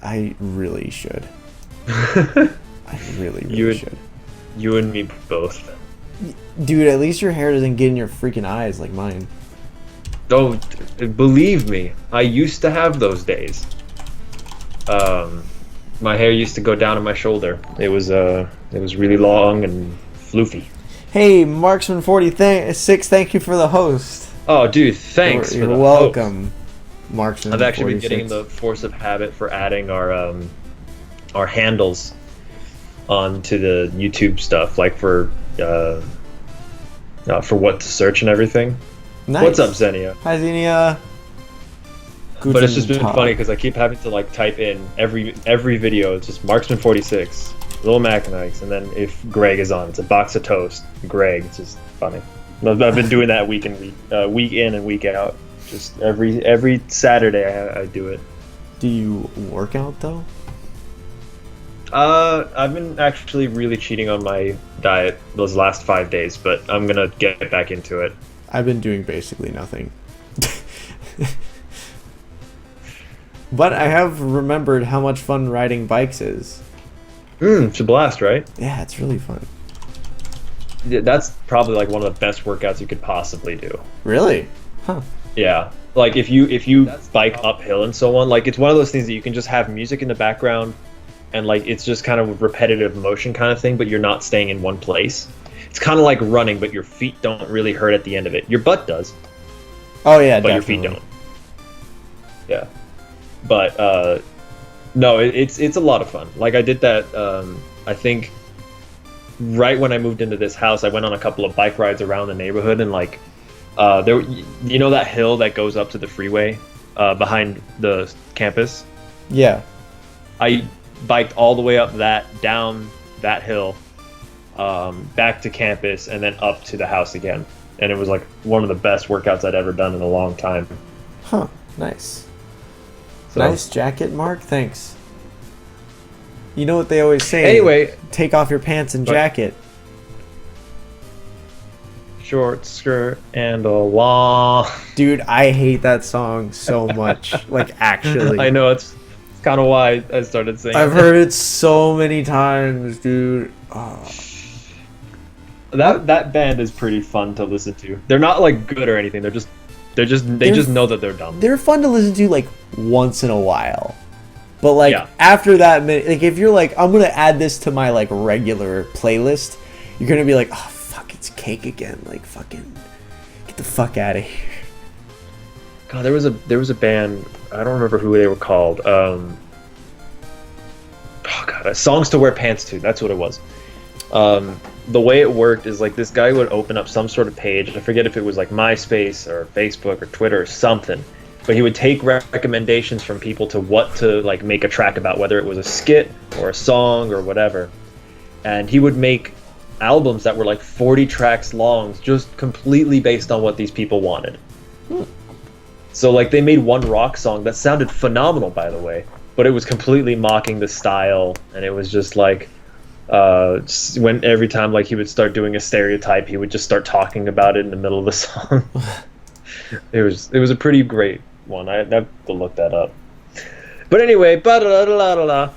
I really should. I really should. You and me both. Dude, at least your hair doesn't get in your freaking eyes like mine. Oh, believe me, I used to have those days. My hair used to go down on my shoulder. It was really long and floofy. Hey, Marksman46, thank you for the host. Oh, dude, thanks. You're welcome, Marksman46. I've actually been getting the force of habit for adding our handles onto the YouTube stuff, like for what to search and everything. Nice. What's up, Xenia? Hi, Xenia. But it's just been funny because I keep having to like type in every video. It's just Marksman46, Little Mac and Ike's, and then if Greg is on, it's a box of toast. Greg, it's just funny. I've been doing that week in and week out. Just every Saturday I do it. Do you work out though? I've been actually really cheating on my diet those last 5 days, but I'm gonna get back into it. I've been doing basically nothing. But I have remembered how much fun riding bikes is. It's a blast, right? Yeah, it's really fun. Yeah, that's probably like one of the best workouts you could possibly do. Really? Huh. Yeah. Like if you bike uphill and so on, like it's one of those things that you can just have music in the background and like it's just kind of repetitive motion kind of thing, but you're not staying in one place. It's kind of like running, but your feet don't really hurt at the end of it. Your butt does. Oh yeah, but definitely. your feet don't. Yeah. But no, it's a lot of fun. Like I did that. I think right when I moved into this house, I went on a couple of bike rides around the neighborhood, and like there, you know that hill that goes up to the freeway behind the campus. Yeah. I biked all the way up down that hill, back to campus, and then up to the house again. And it was like one of the best workouts I'd ever done in a long time. Huh. Nice. So, nice jacket, Mark. Thanks. You know what they always say? Anyway, take off your pants and jacket. Short skirt and a long. Dude, I hate that song so much. Like, actually. I know, it's kind of why I started singing. I've heard it so many times, dude. Oh. That band is pretty fun to listen to. They're not like good or anything. They just know that they're dumb. They're fun to listen to like once in a while. But like after that minute, like if you're like, I'm gonna add this to my like regular playlist, you're gonna be like, oh fuck, it's Cake again. Like fucking get the fuck out of here. God, there was a band, I don't remember who they were called. Oh god, Songs to Wear Pants To, that's what it was. The way it worked is like this guy would open up some sort of page. I forget if it was like MySpace or Facebook or Twitter or something, but he would take recommendations from people to what to like make a track about, whether it was a skit or a song or whatever. And he would make albums that were like 40 tracks long, just completely based on what these people wanted. So like they made one rock song that sounded phenomenal, by the way, but it was completely mocking the style, and it was just like when every time like he would start doing a stereotype, he would just start talking about it in the middle of the song. It was a pretty great one. I have to look that up. But anyway, MarkJon.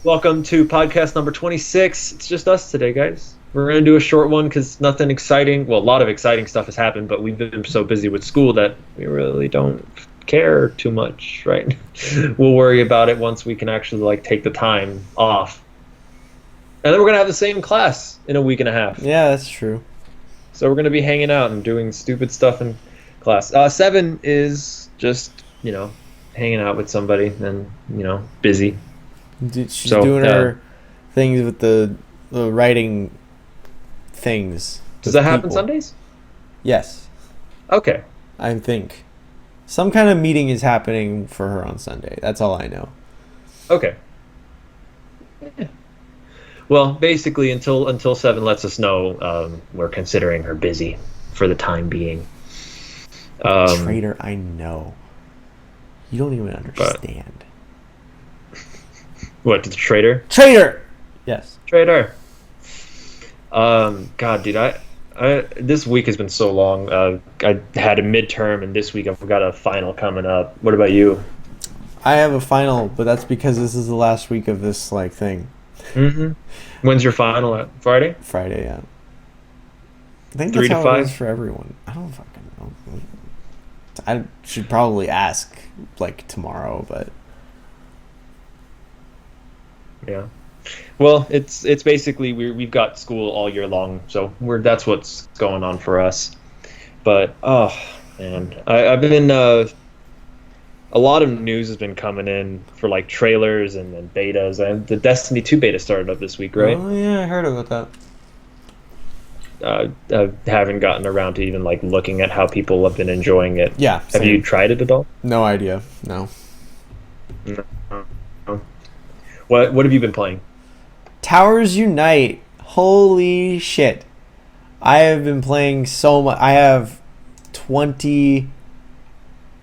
Welcome to podcast number 26. It's just us today, guys. We're gonna do a short one because nothing exciting. Well, a lot of exciting stuff has happened, but we've been so busy with school that we really don't care too much, right? We'll worry about it once we can actually like take the time off, and then we're gonna have the same class in a week and a half. Yeah, that's true. So we're gonna be hanging out and doing stupid stuff in class. 7 is just hanging out with somebody and busy. She's doing her things with the writing things. Does that happen Sundays? Yes. Okay. I think some kind of meeting is happening for her on Sunday. That's all I know. Okay. Yeah. Well, basically, until 7 lets us know, we're considering her busy for the time being. Traitor, I know. You don't even understand. What, the traitor? Traitor! Yes. Traitor. God, dude, I this week has been so long. I had a midterm, and this week I've got a final coming up. What about you? I have a final, but that's because this is the last week of this like thing. Mm-hmm. When's your final at? Friday? Friday, yeah. I think 3 that's to how it 5? is for everyone. I don't fucking know. I should probably ask like tomorrow, but Yeah. Well, it's basically we've got school all year long, so that's what's going on for us. But oh man, I've been a lot of news has been coming in for like trailers and betas. And the Destiny 2 beta started up this week, right? oh yeah, I heard about that. I haven't gotten around to even like looking at how people have been enjoying it. Yeah, Have you tried it at all? No idea. No. No. What have you been playing? Towers Unite. Holy shit. I have been playing so much. I have 20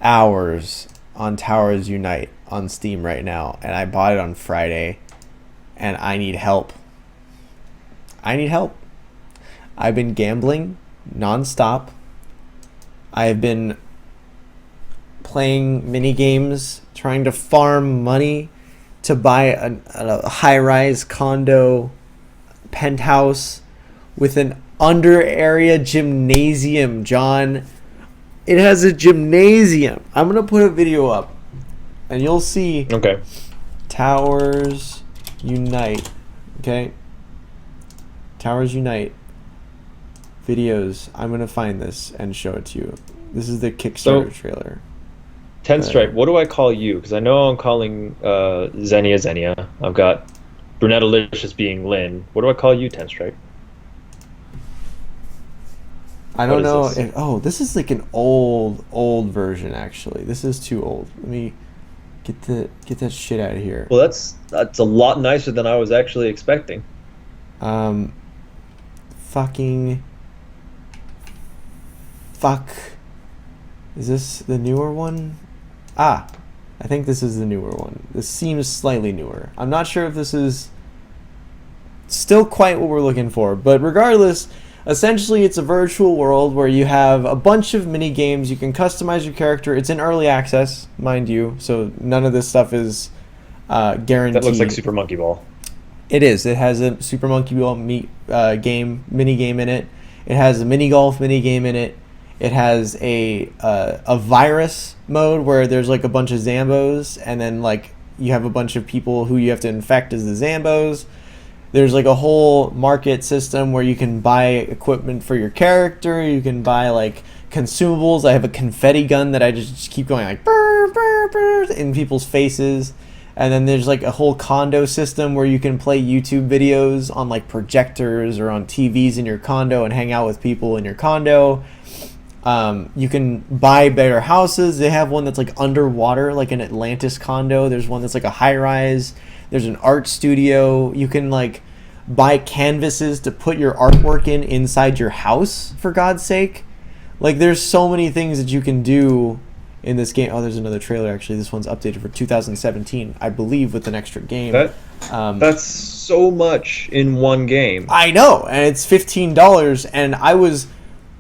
hours on Towers Unite on Steam right now, and I bought it on Friday, and I need help. I need help. I've been gambling nonstop. I've been playing mini games, trying to farm money to buy a high-rise condo penthouse with an under area gymnasium, John. It has a gymnasium. I'm going to put a video up and you'll see. Okay. Towers Unite. Okay. Towers Unite. Videos. I'm going to find this and show it to you. This is the Kickstarter trailer. Tenstripe, what do I call you? Because I know I'm calling Xenia. I've got Brunettalicious being Lynn. What do I call you, Tenstripe? I don't know. This is like an old version. Actually, this is too old. Let me get that shit out of here. Well, that's a lot nicer than I was actually expecting. Fucking fuck. Is this the newer one? I think this is the newer one. This seems slightly newer. I'm not sure if this is still quite what we're looking for, but regardless, essentially it's a virtual world where you have a bunch of mini games. You can customize your character. It's in early access, mind you, so none of this stuff is guaranteed. That looks like Super Monkey Ball. It is. It has a Super Monkey Ball mini game in it. It has a mini golf mini game in it. It has a virus mode where there's like a bunch of Zambos, and then like you have a bunch of people who you have to infect as the Zambos. There's like a whole market system where you can buy equipment for your character. You can buy like consumables. I have a confetti gun that I just keep going like burr, burr, burr, in people's faces. And then there's like a whole condo system where you can play YouTube videos on like projectors or on TVs in your condo and hang out with people in your condo. You can buy better houses. They have one that's like underwater, like an Atlantis condo. There's one that's like a high rise. There's an art studio. You can like buy canvases to put your artwork in inside your house, for God's sake. Like there's so many things that you can do in this game. Oh, there's another trailer actually. This one's updated for 2017, I believe, with an extra game. That's so much in one game. I know, and it's $15, and I was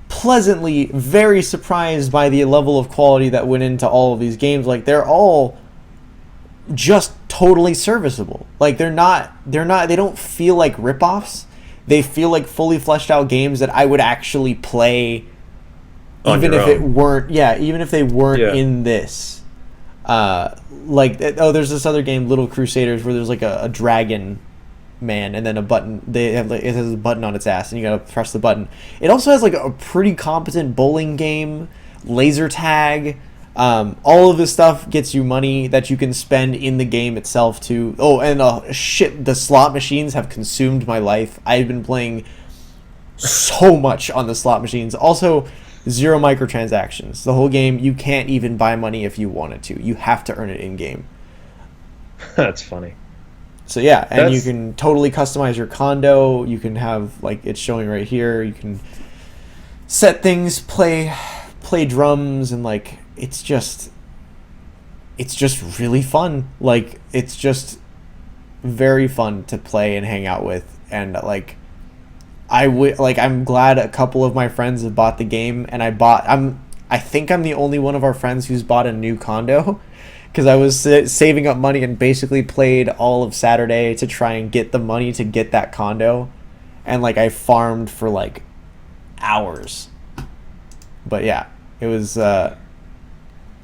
pleasantly very surprised by the level of quality that went into all of these games. Like they're all just totally serviceable. Like they don't feel like ripoffs. They feel like fully fleshed out games that I would actually play even if they weren't in this. There's this other game, Little Crusaders, where there's like a dragon man and then a button. It has a button on its ass and you gotta press the button. It also has like a pretty competent bowling game, laser tag. All of this stuff gets you money that you can spend in the game itself too. Oh, and the slot machines have consumed my life. I've been playing so much on the slot machines. Also, 0 microtransactions. The whole game, you can't even buy money if you wanted to. You have to earn it in game. That's funny. So yeah, and you can totally customize your condo. You can have, like it's showing right here, you can set things, play drums, and like it's just really fun. Like it's just very fun to play and hang out with, and like I'm glad a couple of my friends have bought the game, and I think I'm the only one of our friends who's bought a new condo. because I was saving up money and basically played all of Saturday to try and get the money to get that condo, and like I farmed for like hours. But yeah, it was. I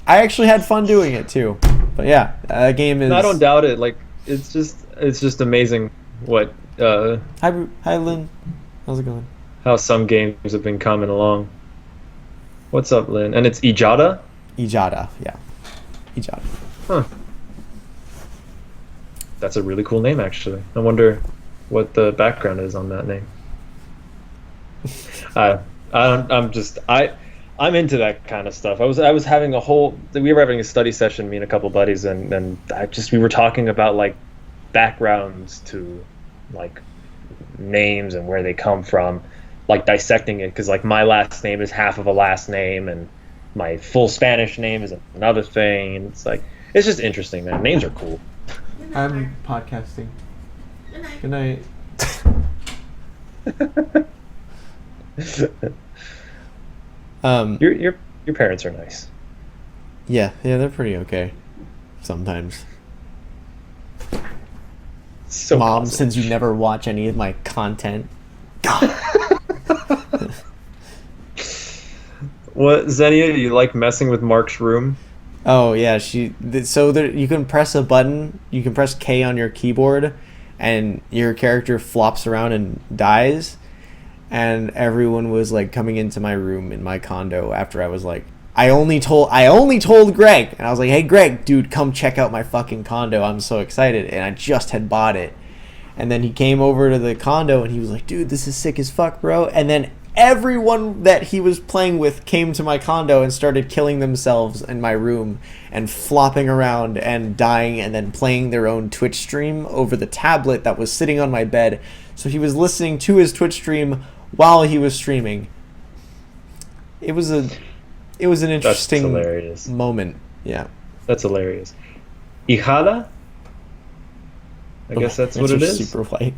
actually had fun doing it too. But yeah, that game is. I don't doubt it. Like it's just amazing what. Hi, Lynn. How's it going? How some games have been coming along. What's up, Lynn? And it's Ijada? Ijada, yeah. Ijada. Huh. That's a really cool name, actually. I wonder what the background is on that name. I'm into that kind of stuff. I was having we were having a study session, me and a couple buddies, and we were talking about like backgrounds to like names and where they come from, like dissecting it, because like my last name is half of a last name and my full Spanish name is another thing, and it's just interesting, man. Names are cool. I'm podcasting. Good night. Your parents are nice. Yeah, they're pretty okay sometimes. So Mom, positive. since you never watch any of my content. God. What, Xenia, you like messing with Mark's room? Oh yeah, you can press a button, you can press K on your keyboard, and your character flops around and dies. And everyone was like coming into my room in my condo after I was like, I only told Greg, and I was like, hey Greg, dude, come check out my fucking condo. I'm so excited, and I just had bought it. And then he came over to the condo and he was like, dude, this is sick as fuck, bro. And then everyone that he was playing with came to my condo and started killing themselves in my room and flopping around and dying and then playing their own Twitch stream over the tablet that was sitting on my bed. So he was listening to his Twitch stream while he was streaming. It was an interesting moment. Yeah. That's hilarious. Ijada? I guess that's what it is. Super white.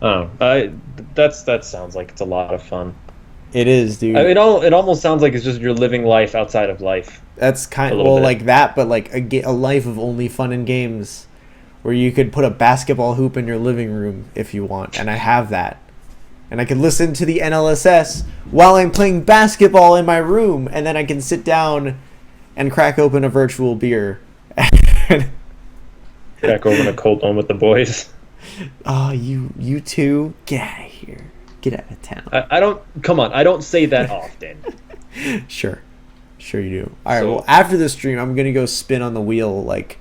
Oh, that sounds like it's a lot of fun. It is, dude. It almost sounds like it's just you're living life outside of life. That's like that, but like a life of only fun and games, where you could put a basketball hoop in your living room if you want, and I have that, and I can listen to the NLSS while I'm playing basketball in my room, and then I can sit down and crack open a virtual beer. Crack open a cold one with the boys. Oh, you two, get out of here. Get out of town. I don't say that often. Sure you do. Alright, well, after this stream, I'm gonna go spin on the wheel like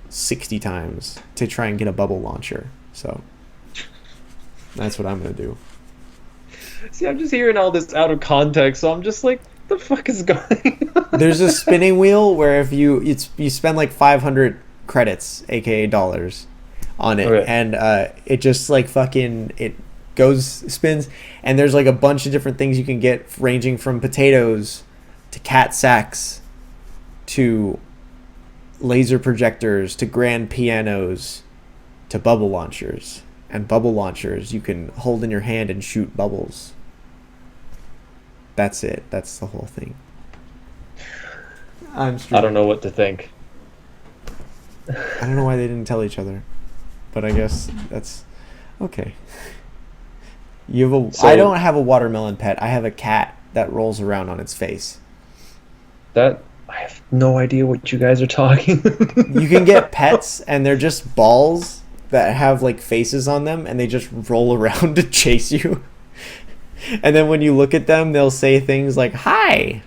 60 times to try and get a bubble launcher. So that's what I'm gonna do. See, I'm just hearing all this out of context, so I'm just like, what the fuck is going on? There's a spinning wheel where if you spend like 500 credits, aka dollars, on it, okay. And it just like fucking it spins, and there's like a bunch of different things you can get, ranging from potatoes to cat sacks to laser projectors to grand pianos to bubble launchers. And bubble launchers you can hold in your hand and shoot bubbles. That's it. That's the whole thing. I don't know what to think. I don't know why they didn't tell each other, but I guess that's okay. I don't have a watermelon pet. I have a cat that rolls around on its face. I have no idea what you guys are talking. You can get pets, and they're just balls that have like faces on them, and they just roll around to chase you. And then when you look at them, they'll say things like "hi,"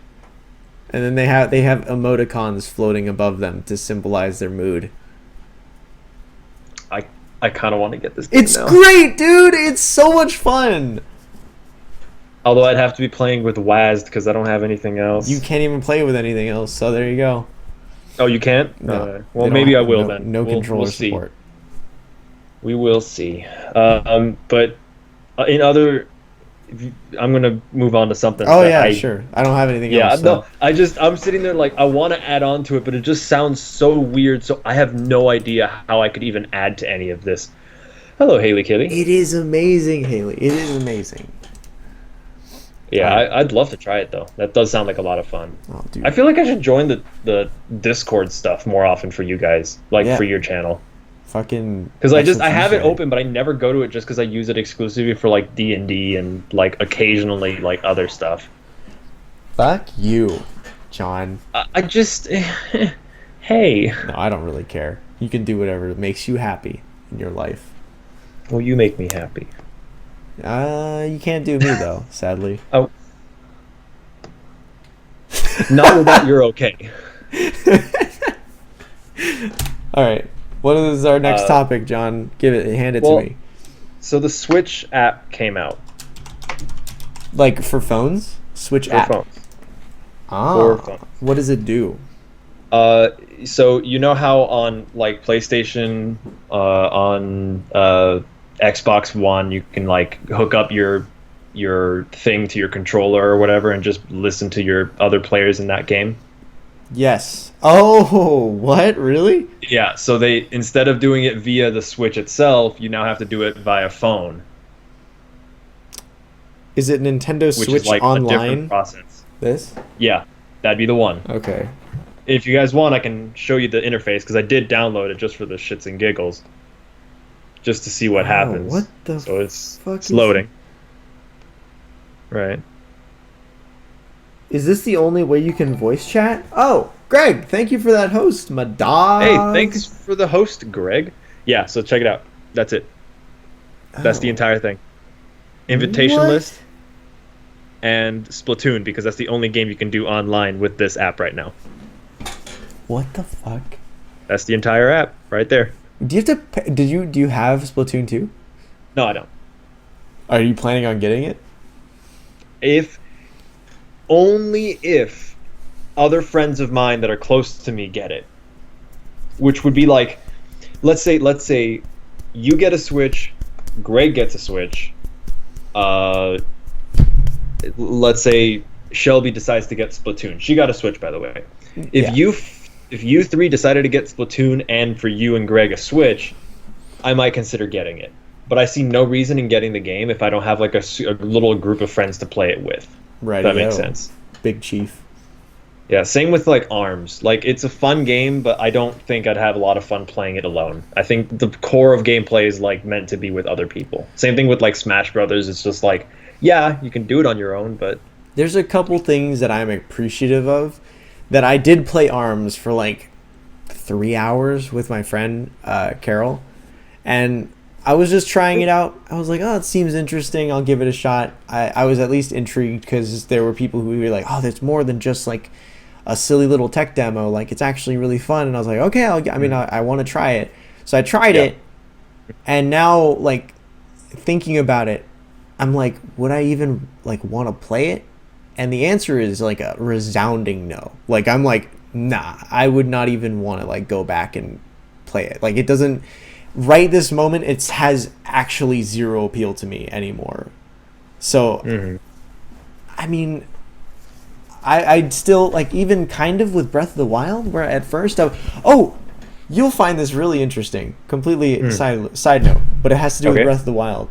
and then they have emoticons floating above them to symbolize their mood. I kind of want to get this game It's now. Great, dude! It's so much fun! Although I'd have to be playing with WASD because I don't have anything else. You can't even play with anything else, so there you go. Oh, you can't? No. Well, maybe I will then. No controller support. We will see. But in other... I'm going to move on to something. Oh, yeah, sure. I don't have anything else. No, I'm sitting there like, I want to add on to it, but it just sounds so weird, so I have no idea how I could even add to any of this. Hello, Haley Kitty. It is amazing, Haley. It is amazing. Yeah, All right. I'd love to try it though. That does sound like a lot of fun. Oh, dude. I feel like I should join the Discord stuff more often for you guys, like Yeah. for your channel. Fucking. Because That's I what you have it should. open, but I never go to it just because I use it exclusively for like D&D and like occasionally like other stuff. Fuck you, John. I just, hey, No, I don't really care. You can do whatever makes you happy in your life. well, you make me happy. You can't do me though, sadly. Oh, not with that. You're okay. All right. What is our next Uh, topic, John? Hand it well, to me. So the Switch app came out Like for phones? Switch for app. phones. Ah. For phones. What does it do? So you know how on like PlayStation, on Xbox One, you can like hook up your thing to your controller or whatever, and just listen to your other players in that game. Yes. Oh, what? Really? Yeah. So they instead of doing it via the Switch itself, you now have to do it via phone, Is it Nintendo which Switch is like a different Online? process. This? Yeah, that'd be the one. Okay. If you guys want, I can show you the interface because I did download it just for the shits and giggles, just to see what happens. What the So it's fuck it's is loading. Right. Is this the only way you can voice chat? Oh, Greg, thank you for that host, my dog. Hey, thanks for the host, Greg. Yeah, so check it out. That's it. That's the Oh. entire thing. Invitation What? list and Splatoon, because that's the only game you can do online with this app right now. What the fuck? That's the entire app right there. Do you have to? Do you have Splatoon 2? No, I don't. Are you planning on getting it? If only if other friends of mine that are close to me get it, which would be like, let's say you get a Switch, Greg gets a Switch, let's say Shelby decides to get Splatoon. She got a Switch, by the way. If Yeah. you three decided to get Splatoon, and for you and Greg a Switch, I might consider getting it. But I see no reason in getting the game if I don't have like a little group of friends to play it with. Right. If that makes sense. Big Chief. Yeah, same with like ARMS. Like it's a fun game, but I don't think I'd have a lot of fun playing it alone. I think the core of gameplay is like meant to be with other people. Same thing with like Smash Brothers. It's just like, yeah, you can do it on your own, but There's a couple things that I'm appreciative of. That I did play ARMS for like 3 hours with my friend Carol, and I was just trying it out. I was like, oh, it seems interesting. I'll give it a shot. I was at least intrigued because there were people who were like, oh, there's more than just like a silly little tech demo. Like it's actually really fun. And I was like, okay, I want to try it. So I tried it, and now like thinking about it, I'm like, would I even like want to play it? And the answer is like a resounding no. Like I'm like, nah, I would not even want to like go back and play it. Like it doesn't right this moment it has actually zero appeal to me anymore. So I mean I'd still like even kind of with Breath of the Wild where at first you'll find this really interesting. Completely side note, but it has to do with Breath of the Wild.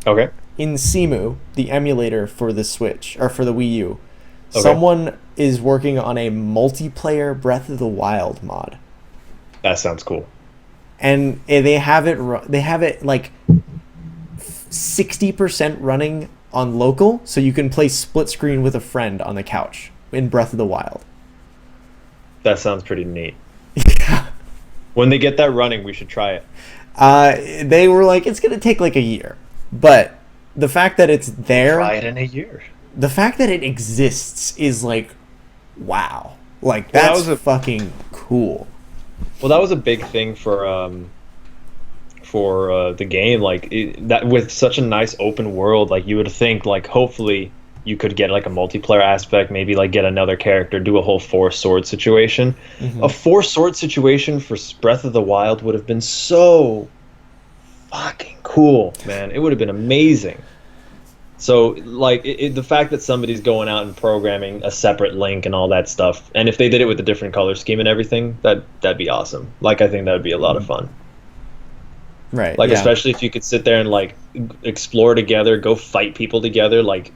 okay. In Simu, the emulator for the Switch or for the Wii U, someone is working on a multiplayer Breath of the Wild mod, That sounds cool. and they have it like 60% running on local, so you can play split screen with a friend on the couch in Breath of the Wild. That sounds pretty neat. When they get that running, we should try it. They were like, it's gonna take like a year, but the fact that it's there, Try it in a year. the fact that it exists is like, wow, like Well, that that's was fucking cool. Well, that was a big thing for the game. Like that with such a nice open world, like you would think like hopefully you could get like a multiplayer aspect, maybe like get another character, do a whole four sword situation. A four sword situation for Breath of the Wild would have been so fucking cool, man. It would have been amazing. So like the fact that somebody's going out and programming a separate link and all that stuff, and if they did it with a different color scheme and everything, that'd be awesome. Like I think that would be a lot of fun. Right. Like yeah. especially if you could sit there and like explore together, go fight people together, like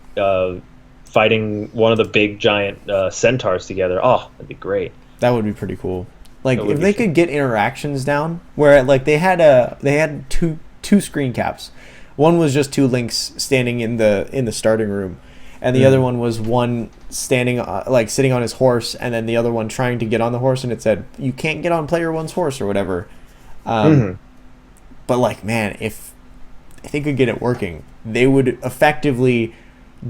fighting one of the big giant centaurs together. Oh, that'd be great. That would be pretty cool. Like if they could get interactions down, where like they had two screen caps. One was just two Links standing in the starting room, and the other one was one standing like sitting on his horse, and then the other one trying to get on the horse, and it said you can't get on player one's horse or whatever. But like, man, if they could get it working, they would effectively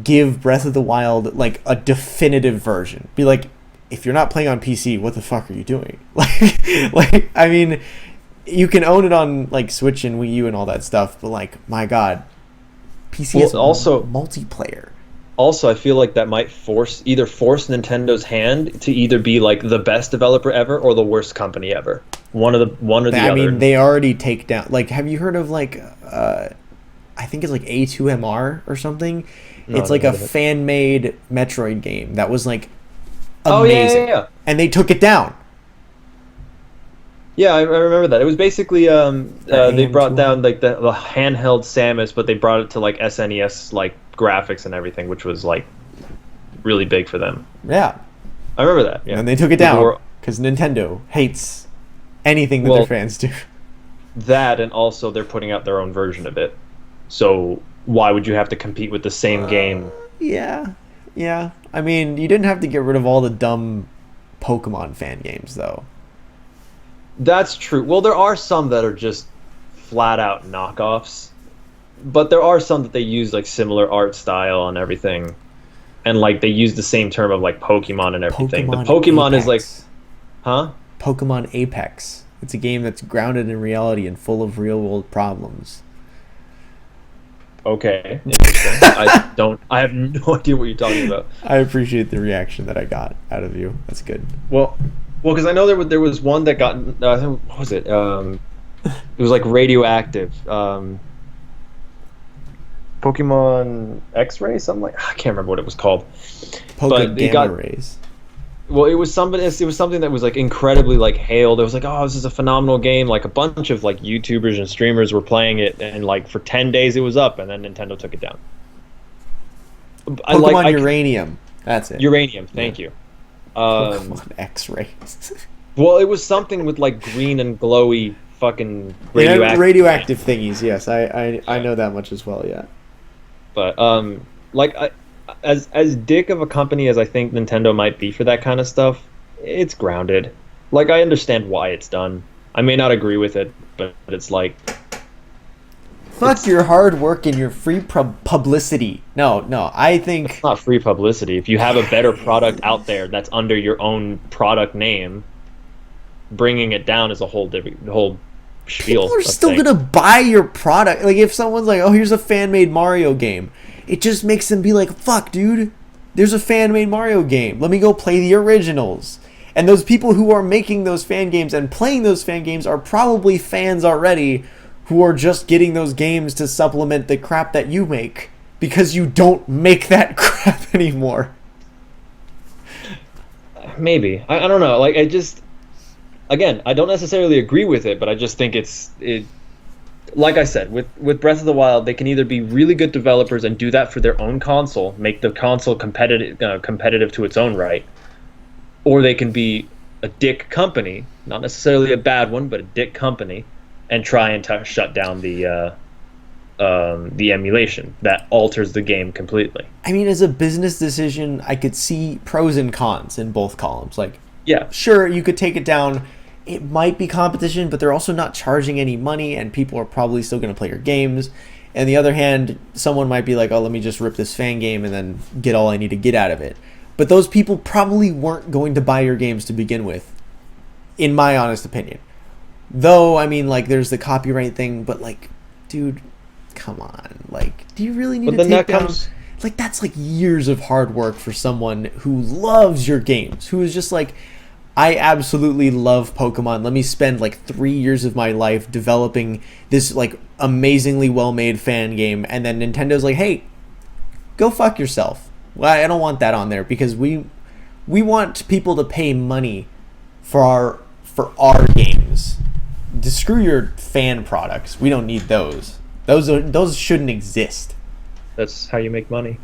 give Breath of the Wild like a definitive version. Be like, if you're not playing on PC, what the fuck are you doing? Like I mean, you can own it on like Switch and Wii U and all that stuff, but like, my God, PC is also multiplayer. Also, I feel like that might force Nintendo's hand to either be like the best developer ever or the worst company ever. One or the other. I mean, they already take down. Like, have you heard of like I think it's like A2MR or something? No, it's like a fan-made Metroid game that was like amazing. Yeah. And they took it down. Yeah, I remember that. It was basically they brought down like the handheld Samus, but they brought it to like SNES like graphics and everything, which was like really big for them. Yeah, I remember that. Yeah, and they took it down because Nintendo hates anything that their fans do. That, and also they're putting out their own version of it. So why would you have to compete with the same game? Yeah. I mean, you didn't have to get rid of all the dumb Pokemon fan games, though. That's true. Well, there are some that are just flat out knockoffs, but there are some that they use like similar art style and everything, and like they use the same term of like Pokemon and everything. The Pokemon Apex. Is like, huh? Pokemon Apex. It's a game that's grounded in reality and full of real world problems. Okay, interesting. I have no idea what you're talking about. I appreciate the reaction that I got out of you. That's good. Well, because I know there was one that got what was it? It was like radioactive. Pokemon X-ray, something like, I can't remember what it was called. Pokemon Gamma Rays. Well, it was something that was like incredibly like hailed. It was like, oh, this is a phenomenal game. Like a bunch of like YouTubers and streamers were playing it, and like for 10 days it was up, and then Nintendo took it down. Pokemon Uranium. That's it. Uranium. Thank you. Pokemon X-rays. Well, it was something with like green and glowy fucking radioactive thingies. Yes, I know that much as well. Yeah. But as dick of a company as I think Nintendo might be for that kind of stuff, it's grounded. Like, I understand why it's done. I may not agree with it, but it's like, fuck your hard work and your free publicity. No, I think it's not free publicity. If you have a better product out there that's under your own product name, bringing it down is a whole spiel. People are still gonna buy your product. Like, if someone's like, "Oh, here's a fan-made Mario game," it just makes them be like, "Fuck, dude, there's a fan-made Mario game. Let me go play the originals." And those people who are making those fan games and playing those fan games are probably fans already, who are just getting those games to supplement the crap that you make because you don't make that crap anymore. Maybe. I don't know. Like, again, I don't necessarily agree with it, but I just think it. Like I said, with Breath of the Wild, they can either be really good developers and do that for their own console, make the console competitive to its own right, or they can be a dick company, not necessarily a bad one, but a dick company, and try and shut down the emulation that alters the game completely. I mean, as a business decision, I could see pros and cons in both columns. Like, yeah, sure, you could take it down. It might be competition, but they're also not charging any money, and people are probably still going to play your games. On the other hand, someone might be like, oh, let me just rip this fan game and then get all I need to get out of it. But those people probably weren't going to buy your games to begin with, in my honest opinion. Though, I mean, like, there's the copyright thing, but, like, dude, come on. Like, do you really need to take down... Like, that's, like, years of hard work for someone who loves your games, who is just like... I absolutely love Pokemon. Let me spend like 3 years of my life developing this like amazingly well-made fan game, and then Nintendo's like, "Hey, go fuck yourself." Well, I don't want that on there because we want people to pay money for our games. Screw your fan products. We don't need those. Those shouldn't exist. That's how you make money.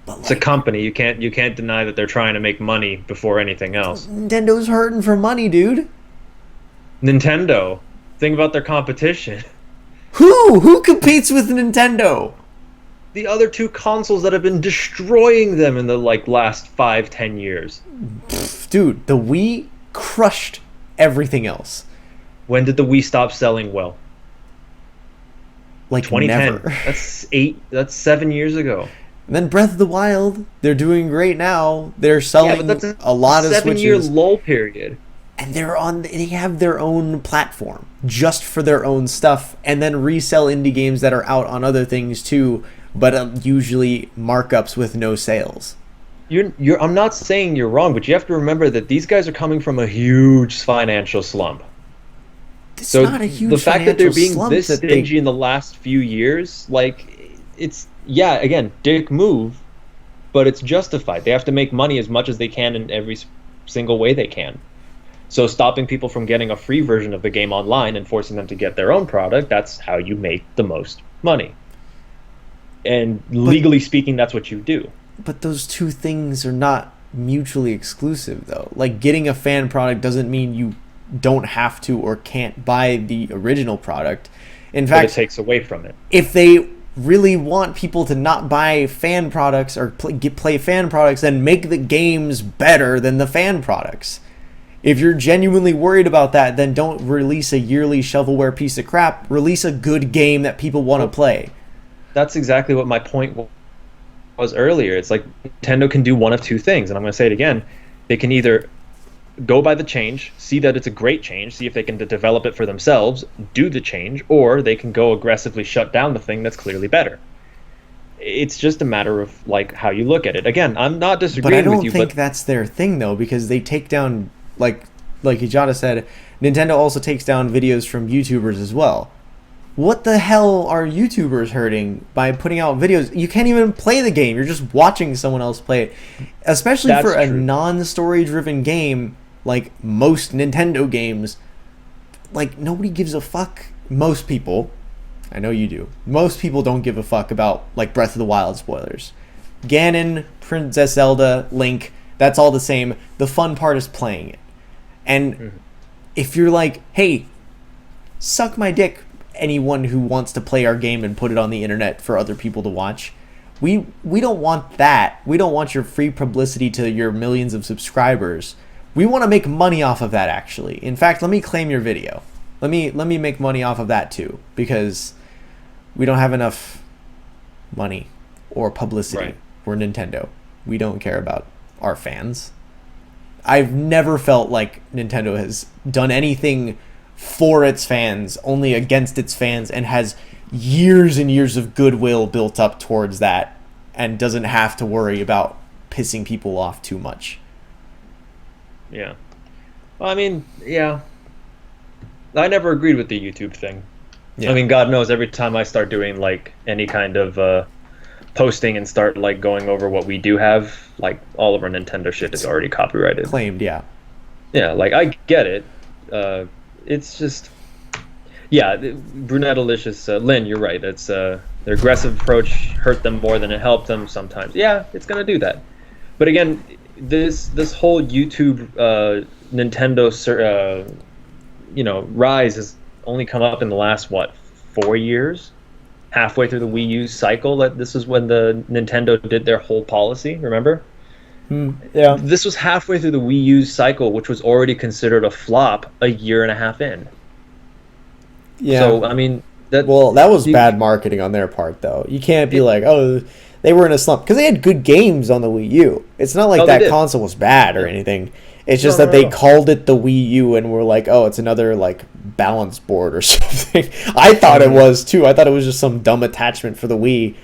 But it's a company. You can't deny that they're trying to make money before anything else. Nintendo's hurting for money, dude. Nintendo, think about their competition. Who competes with Nintendo? The other two consoles that have been destroying them in the last 5-10 years. Dude, the Wii crushed everything else. When did the Wii stop selling well? Like 2010. Never. That's 7 years ago. And then Breath of the Wild, they're doing great now. They're selling but that's a lot of Switches. 7-year lull period. And they have their own platform just for their own stuff, and then resell indie games that are out on other things too, but usually markups with no sales. I'm not saying you're wrong, but you have to remember that these guys are coming from a huge financial slump. It's not a huge the fact that they're being slump this that stingy in the last few years, it's again, dick move, but it's justified. They have to make money as much as they can in every single way they can. So stopping people from getting a free version of the game online and forcing them to get their own product, that's how you make the most money. And legally speaking, that's what you do. But those two things are not mutually exclusive, though. Like, getting a fan product doesn't mean you don't have to or can't buy the original product. In fact, but it takes away from it. If they really want people to not buy fan products or play fan products, then make the games better than the fan products. If you're genuinely worried about that, then don't release a yearly shovelware piece of crap. Release a good game that people want to play. That's exactly what my point was earlier. It's like Nintendo can do one of two things, and I'm going to say it again. They can either go by the change, see that it's a great change, see if they can develop it for themselves, do the change, or they can go aggressively shut down the thing that's clearly better. It's just a matter of how you look at it. Again, I'm not disagreeing with you, but I don't think that's their thing, though, because they take down, like Ijada said, Nintendo also takes down videos from YouTubers as well. What the hell are YouTubers hurting by putting out videos? You can't even play the game. You're just watching someone else play it. Especially for a non-story driven game like most Nintendo games. Nobody gives a fuck. Most people. I know you do. Most people don't give a fuck about Breath of the Wild spoilers. Ganon, Princess Zelda, Link, that's all the same. The fun part is playing it. And if you're hey, suck my dick, anyone who wants to play our game and put it on the internet for other people to watch, we don't want that. We don't want your free publicity to your millions of subscribers. We want to make money off of that, actually. In fact, let me claim your video. Let me make money off of that too, because we don't have enough money or publicity. Right. We're Nintendo. We don't care about our fans. I've never felt like Nintendo has done anything for its fans, only against its fans, and has years and years of goodwill built up towards that, and doesn't have to worry about pissing people off too much. Yeah. Well, I mean, yeah. I never agreed with the YouTube thing. Yeah. I mean, God knows, every time I start doing any kind of posting and start going over what we do have, all of our Nintendo shit is already copyrighted. Claimed, yeah. Yeah, I get it. It's just, Brunettalicious, Lynn, you're right. It's their aggressive approach hurt them more than it helped them sometimes. Yeah, it's gonna do that. But again, this whole YouTube Nintendo rise has only come up in the last 4 years, halfway through the Wii U cycle. That this is when the Nintendo did their whole policy. Remember? Yeah. This was halfway through the Wii U cycle, which was already considered a flop a year and a half in. Yeah. So I mean, that was bad marketing on their part, though. You can't be they were in a slump, because they had good games on the Wii U. It's not like that console was bad or anything. It's just that they called it the Wii U and were it's another balance board or something. I thought it was too. I thought it was just some dumb attachment for the Wii.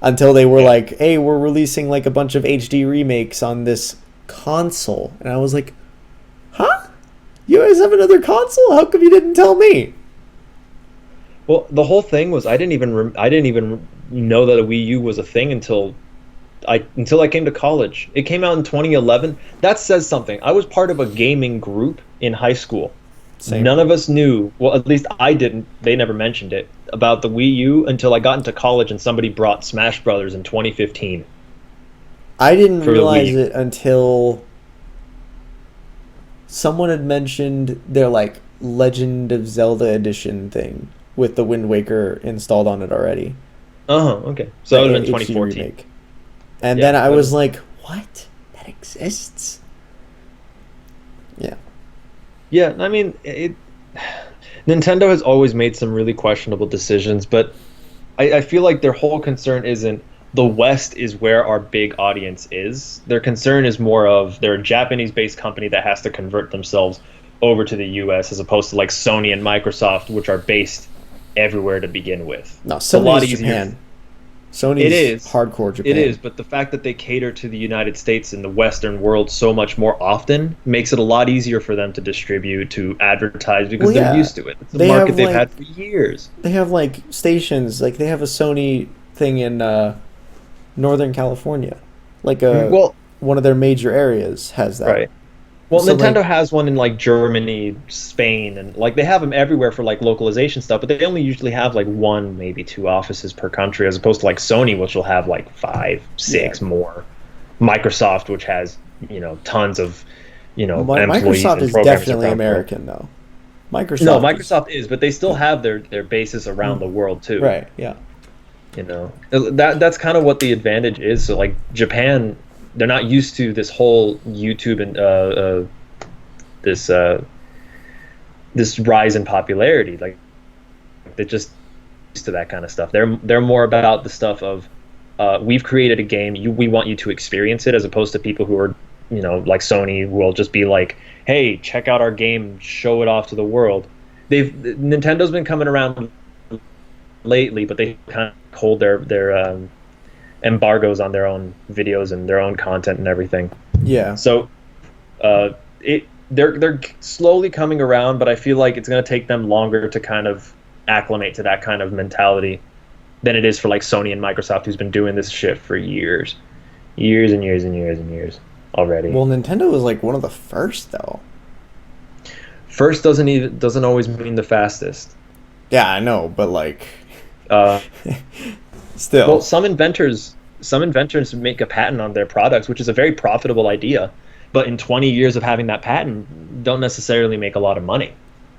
Until they were hey, we're releasing a bunch of HD remakes on this console. And I was like, huh? You guys have another console? How come you didn't tell me? Well, the whole thing was I didn't even know that a Wii U was a thing until I came to college. It came out in 2011. That says something. I was part of a gaming group in high school. Same. None of us knew, well, at least I didn't, they never mentioned it, about the Wii U until I got into college and somebody brought Smash Brothers in 2015. I didn't for the realize Wii. it until someone had mentioned their like Legend of Zelda edition thing with the Wind Waker installed on it already. Okay. So that would have been HD 2014. remake. And Yeah, then I that was is- like, what? That exists? Yeah. Yeah, I mean, Nintendo has always made some really questionable decisions, but I feel like their whole concern isn't the West is where our big audience is. Their concern is more of they're a Japanese-based company that has to convert themselves over to the US as opposed to like Sony and Microsoft, which are based everywhere to begin with. No, It's a lot Sony's easier. Japan. Sony's It is. hardcore It Japan. is, but the fact that they cater to the United States and the Western world so much more often makes it a lot easier for them to distribute, to advertise, because Well, they're yeah. used to it. It's a They market have, they've like- had for years. They have like stations, like they have a Sony thing in Northern California. Like Well, one of their major areas has that. right. Well, So, Nintendo like- has one in like Germany, Spain, and like they have them everywhere for like localization stuff, but they only usually have like one, maybe two offices per country, as opposed to like Sony, which will have like five, six more. Microsoft, which has tons of employees Microsoft and is programmers definitely around the world. American though. Microsoft. No, is- Microsoft is, but they still have their bases around the world too. Right. Yeah. That's kind of what the advantage is. So like Japan, they're not used to this whole YouTube and this rise in popularity. Like they're just used to that kind of stuff. They're more about the stuff of we've created a game, we want you to experience it, as opposed to people who are like Sony will just be like, hey, check out our game, show it off to the world. Nintendo's been coming around lately, but they kind of hold their embargoes on their own videos and their own content and everything. Yeah. So they're slowly coming around, but I feel like it's going to take them longer to kind of acclimate to that kind of mentality than it is for like Sony and Microsoft, who's been doing this shit for years and years and years and years already. Well, Nintendo was like one of the first though. First doesn't always mean the fastest. Yeah, I know, but like Uh, still. Well, some inventors make a patent on their products, which is a very profitable idea. But in 20 years of having that patent, don't necessarily make a lot of money.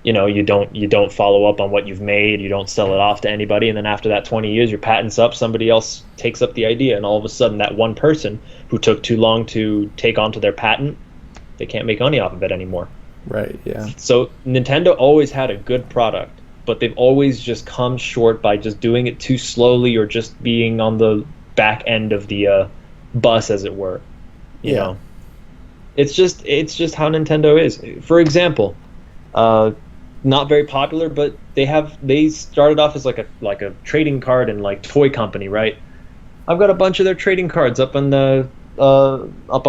You don't follow up on what you've made. You don't sell it off to anybody, and then after that 20 years, your patent's up. Somebody else takes up the idea, and all of a sudden, that one person who took too long to take onto their patent, they can't make money off of it anymore. Right. Yeah. So Nintendo always had a good product, but they've always just come short by just doing it too slowly or just being on the back end of the bus, as it were. You know, it's just how Nintendo is. For example, not very popular, but they started off as like a trading card and like toy company, right? I've got a bunch of their trading cards up on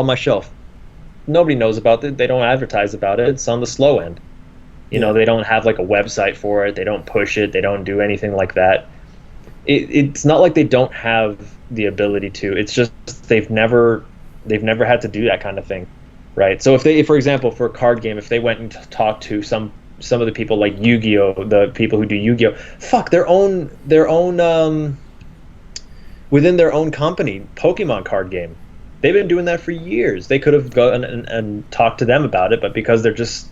my shelf. Nobody knows about it. They don't advertise about it. It's on the slow end. They don't have like a website for it. They don't push it. They don't do anything like that. It's not like they don't have the ability to. It's just they've never had to do that kind of thing, right? So if for example, for a card game, if they went and talked to some of the people like Yu-Gi-Oh, the people who do Yu-Gi-Oh, their own within their own company, Pokemon card game, they've been doing that for years. They could have gone and talked to them about it, but because they're just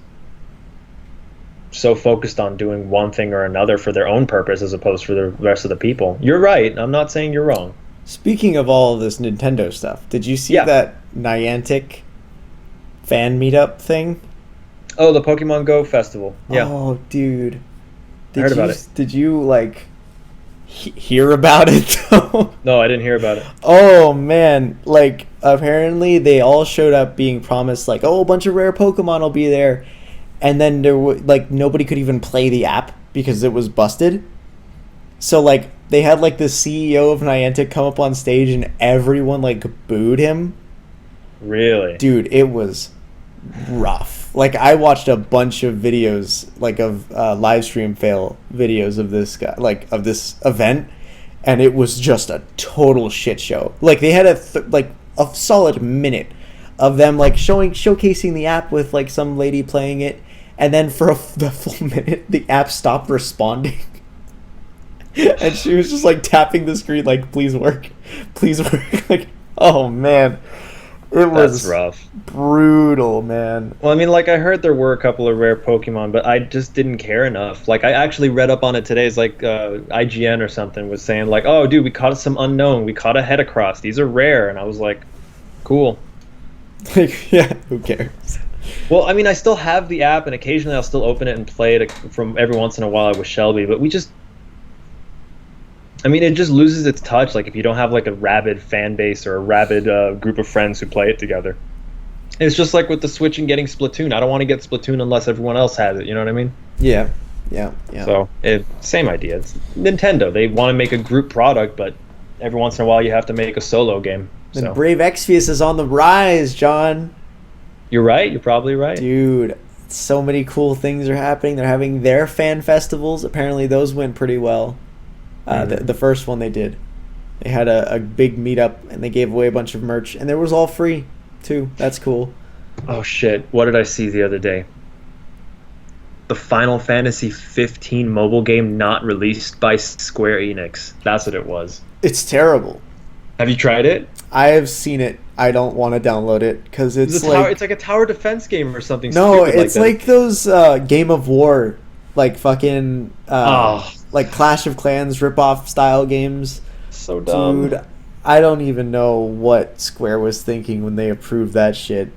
so focused on doing one thing or another for their own purpose as opposed for the rest of the people. You're right. I'm not saying you're wrong. Speaking of all of this Nintendo stuff, did you see Yeah. that Niantic fan meetup thing? Oh, the Pokemon Go festival. Yeah. Oh, dude. heard about it. Did you like hear about it though? No, I didn't hear about it. Oh man, like apparently they all showed up being promised like, oh, a bunch of rare Pokemon will be there, and then there was like nobody could even play the app because it was busted. So like they had like the CEO of Niantic come up on stage and everyone like booed him. Really? Dude, it was rough. Like I watched a bunch of videos like of live stream fail videos of this guy, like of this event, and it was just a total shit show. Like they had a solid minute of them like showcasing the app with like some lady playing it, and then for the full minute the app stopped responding. And she was just like tapping the screen like, please work, like, Oh man, it That's was rough. brutal, man. Well, I mean, like I heard there were a couple of rare Pokemon, but I just didn't care enough. Like I actually read up on it today. It's like IGN or something was saying like, "Oh, dude, we caught some unknown. We caught a Heracross. These are rare." And I was like, "Cool." Like, yeah, who cares? Well, I mean, I still have the app, and occasionally I'll still open it and play it from every once in a while with Shelby. But I mean, it just loses its touch. Like if you don't have like a rabid fan base or a rabid group of friends who play it together. It's just like with the Switch and getting Splatoon. I don't want to get Splatoon unless everyone else has it. You know what I mean? Yeah, yeah, yeah. So, same idea. It's Nintendo. They want to make a group product, but every once in a while you have to make a solo game. And So. Brave Exvius is on the rise, John. You're right. You're probably right. Dude, so many cool things are happening. They're having their fan festivals. Apparently, those went pretty well. The first one they did. They had a big meetup, and they gave away a bunch of merch, and it was all free, too. That's cool. Oh, shit. What did I see the other day? The Final Fantasy 15 mobile game not released by Square Enix. That's what it was. It's terrible. Have you tried it? I have seen it. I don't want to download it because it's like... It's like a tower defense game or something No, stupid it's like like those Game of War, like fucking... like Clash of Clans ripoff style games. So dumb. Dude, I don't even know what Square was thinking when they approved that shit.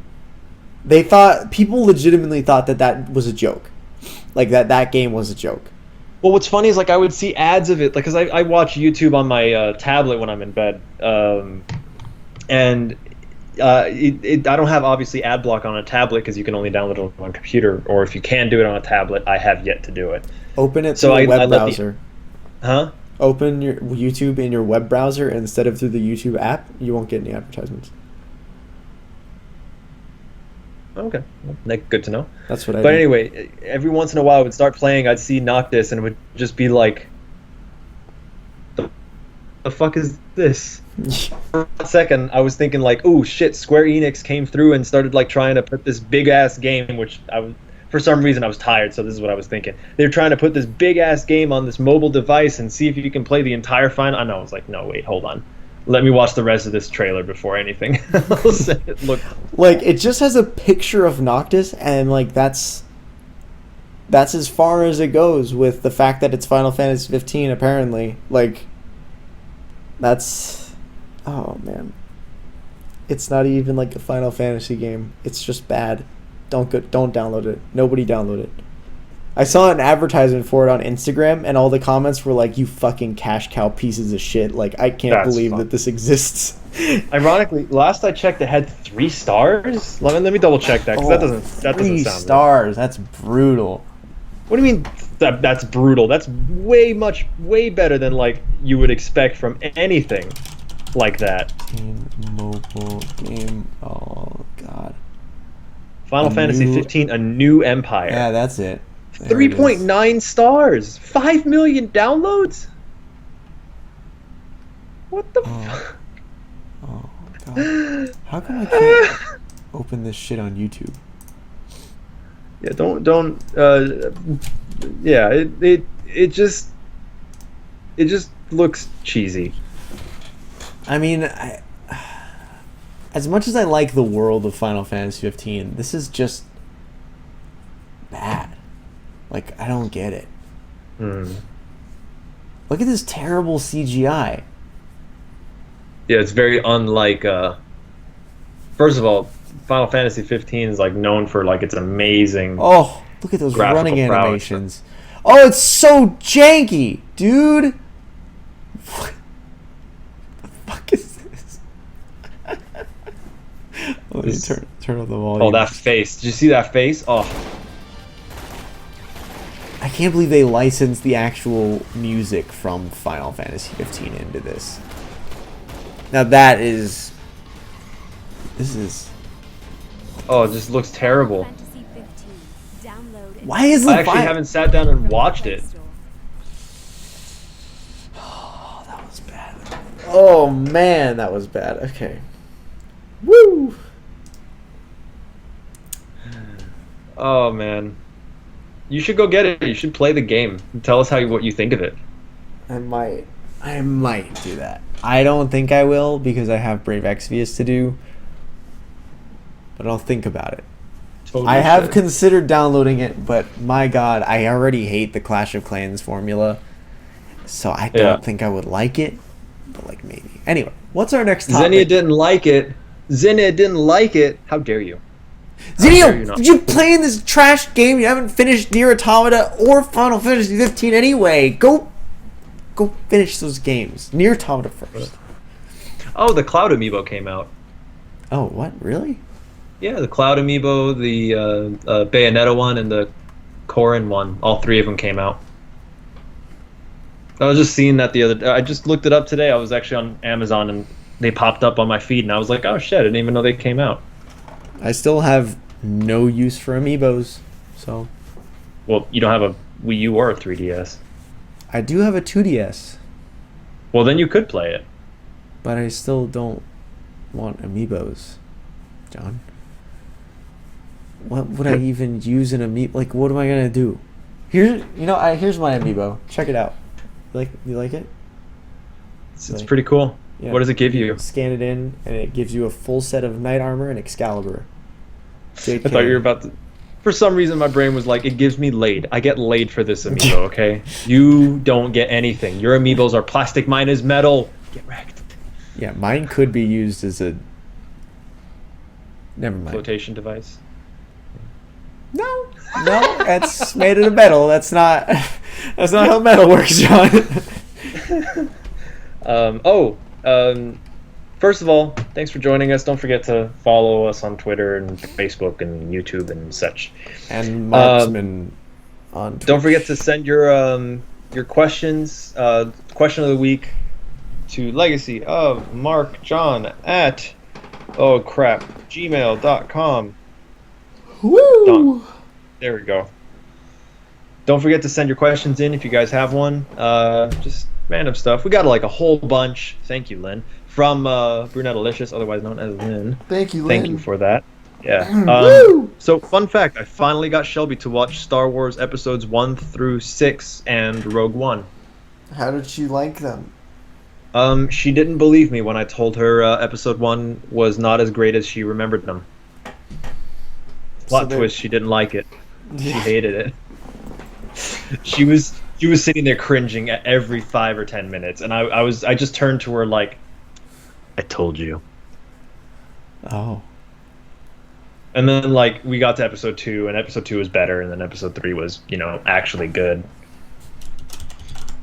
People legitimately thought that was a joke. Like that game was a joke. Well, what's funny is like I would see ads of it, like because I watch YouTube on my tablet when I'm in bed, and I don't have obviously ad block on a tablet because you can only download it on a computer, or if you can do it on a tablet, I have yet to do it. Open it through a web browser. Huh? Open your YouTube in your web browser instead of through the YouTube app. You won't get any advertisements. Okay, well, good to know. That's what I. But do. anyway, every once in a while I would start playing. I'd see Noctis, and it would just be like, "The fuck is this?" For a second, I was thinking like, "Oh shit!" Square Enix came through and started like trying to put this big ass game, which for some reason I was tired, so this is what I was thinking. They're trying to put this big ass game on this mobile device and see if you can play the entire final. I know. I was like, "No, wait, hold on." Let me watch the rest of this trailer before anything else. Like it just has a picture of Noctis, and like that's as far as it goes with the fact that it's Final Fantasy 15. Apparently, like that's oh man, it's not even like a Final Fantasy game. It's just bad. Don't download it. Nobody download it. I saw an advertisement for it on Instagram, and all the comments were like, "You fucking cash cow pieces of shit!" Like, I can't believe that this exists. Ironically, last I checked, it had 3 stars. Let me double check that because that doesn't sound 3 stars. Right. That's brutal. What do you mean that's brutal? That's way better than like you would expect from anything like that. Mobile game. Oh god. Final Fantasy 15: A New Empire. Yeah, that's it. 3.9 stars. 5 million downloads. What the fuck? Oh god. How come I can't open this shit on YouTube? Yeah, don't yeah, it just looks cheesy. I mean, as much as I like the world of Final Fantasy 15, this is just bad. Like, I don't get it. Look at this terrible CGI. Yeah, it's very unlike first of all, Final Fantasy 15 is like known for like its amazing. Oh, look at those running prowess. animations. Oh, it's so janky, dude. What the fuck is this? Let me turn up the volume. Oh, that face. Did you see that face? Oh. I can't believe they licensed the actual music from Final Fantasy 15 into this. Now this is... Oh, it just looks terrible. Why is I actually haven't sat down and watched it. Oh, that was bad. Oh man, that was bad. Okay. Woo! Oh man. You should go get it. You should play the game. Tell us what you think of it. I might. I might do that. I don't think I will because I have Brave Exvius to do. But I'll think about it. Totally I have should. considered downloading it, but my god, I already hate the Clash of Clans formula. So I don't think I would like it. But like maybe. Anyway, what's our next topic? Zinnia didn't like it. How dare you? Zinnia, did you play in this trash game? You haven't finished Nier Automata or Final Fantasy 15 anyway. Go finish those games. Nier Automata first. Oh, the Cloud Amiibo came out. Oh, what? Really? Yeah, the Cloud Amiibo, the Bayonetta one, and the Corrin one. All three of them came out. I was just seeing that the other day. I just looked it up today. I was actually on Amazon, and they popped up on my feed, and I was like, oh shit, I didn't even know they came out. I still have no use for Amiibos, so... Well, you don't have a Wii U or a 3DS. I do have a 2DS. Well, then you could play it. But I still don't want Amiibos, John. What would I even use an Amiibo? Like, what am I gonna do? Here's my Amiibo. Check it out. You like it? It's pretty cool. Yeah. What does it give you? Scan it in, and it gives you a full set of Knight Armor and Excalibur. JK. I thought you were about to... For some reason, my brain was like, it gives me laid. I get laid for this Amiibo, okay? You don't get anything. Your Amiibos are plastic, mine is metal. Get wrecked. Yeah, mine could be used as a... Never mind. Flotation device? No, that's made out of metal. That's not how metal works, John. First of all, thanks for joining us. Don't forget to follow us on Twitter and Facebook and YouTube and such. And Marksman on Twitch. Don't forget to send your questions, question of the week, to legacy of MarkJon at gmail.com. Woo! There we go. Don't forget to send your questions in if you guys have one. Just random stuff. We got like a whole bunch. Thank you, Lynn. From Brunettalicious, otherwise known as Lynn. Thank you, Lynn. Thank you for that. Yeah. Woo! So, fun fact, I finally got Shelby to watch Star Wars Episodes 1 through 6 and Rogue One. How did she like them? She didn't believe me when I told her Episode 1 was not as great as she remembered them. Plot twist, she didn't like it. She hated it. She was sitting there cringing at every 5 or 10 minutes, and I just turned to her like, I told you. Oh. And then like we got to episode 2, and episode 2 was better, and then episode 3 was, actually good.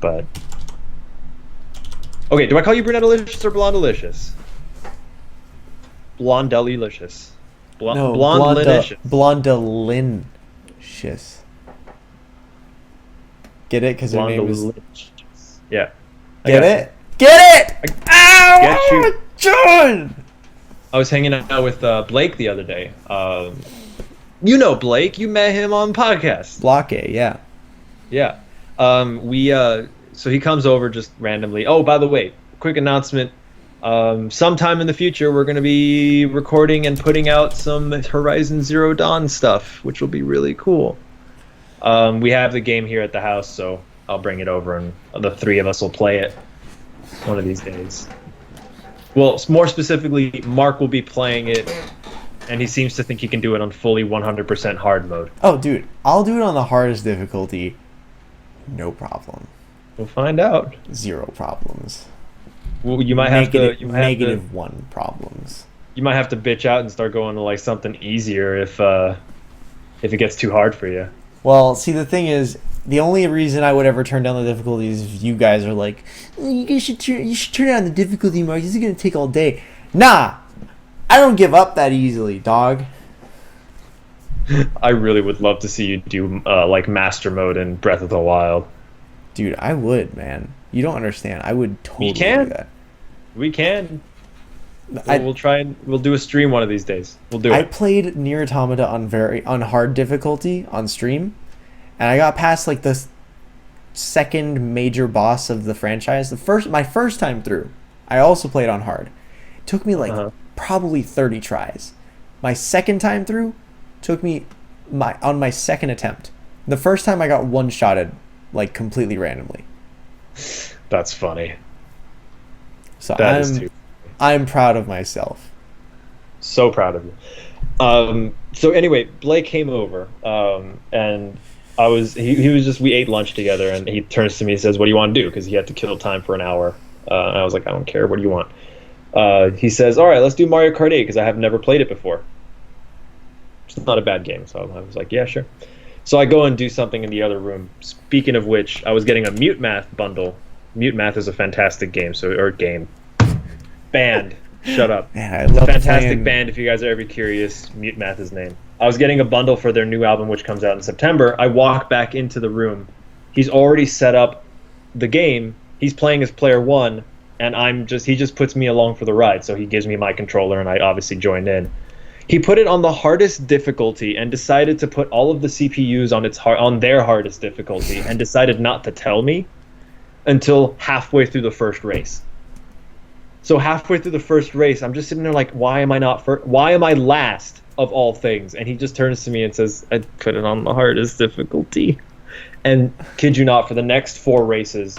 But okay, do I call you Brunettalicious or Blondelicious? Blondelicious. No, Blondelicious. Get it? Because her name is... Yeah. Get it? Get it! Ow! Get you. John! I was hanging out with Blake the other day. You know Blake. You met him on podcast. Block A, yeah. Yeah. So he comes over just randomly. Oh, by the way, quick announcement. Sometime in the future, we're going to be recording and putting out some Horizon Zero Dawn stuff, which will be really cool. We have the game here at the house, so I'll bring it over, and the three of us will play it one of these days. Well, more specifically, Mark will be playing it, and he seems to think he can do it on fully 100% hard mode. Oh, dude, I'll do it on the hardest difficulty. No problem. We'll find out. 0 problems. Well, you might have to. Negative 1 problems. You might have to bitch out and start going to like something easier if it gets too hard for you. Well, see, the thing is, the only reason I would ever turn down the difficulty is if you guys are like, you should turn down the difficulty, Mark. This is gonna take all day. Nah, I don't give up that easily, dog. I really would love to see you do like master mode in Breath of the Wild. Dude, I would, man. You don't understand. I would totally do that. We can. We'll try and we'll do a stream one of these days. We'll do it. I played Nier Automata on hard difficulty on stream, and I got past like the second major boss of the franchise. My first time through, I also played on hard. It took me like probably 30 tries. My second time through took me on my second attempt. The first time I got one-shotted like completely randomly. That's funny. So That is too. I'm proud of myself. So proud of you. So anyway, Blake came over, and he was just, we ate lunch together, and he turns to me and says, "What do you want to do?" Because he had to kill time for an hour. And I was like, "I don't care. What do you want?" He says, "All right, let's do Mario Kart 8 because I have never played it before." It's not a bad game, so I was like, "Yeah, sure." So I go and do something in the other room. Speaking of which, I was getting a Mute Math bundle. Mute Math is a fantastic game, band. Shut up. Man, I It's a love fantastic playing... band. If you guys are ever curious, Mute Math is name. I was getting a bundle for their new album, which comes out in September. I walk back into the room. He's already set up the game. He's playing as player one, and he just puts me along for the ride. So he gives me my controller, and I obviously joined in. He put it on the hardest difficulty and decided to put all of the CPUs on their hardest difficulty, and decided not to tell me until halfway through the first race. So halfway through the first race, I'm just sitting there like, why am I not first? Why am I last of all things? And he just turns to me and says, "I put it on the hardest difficulty." And kid you not, for the next 4 races,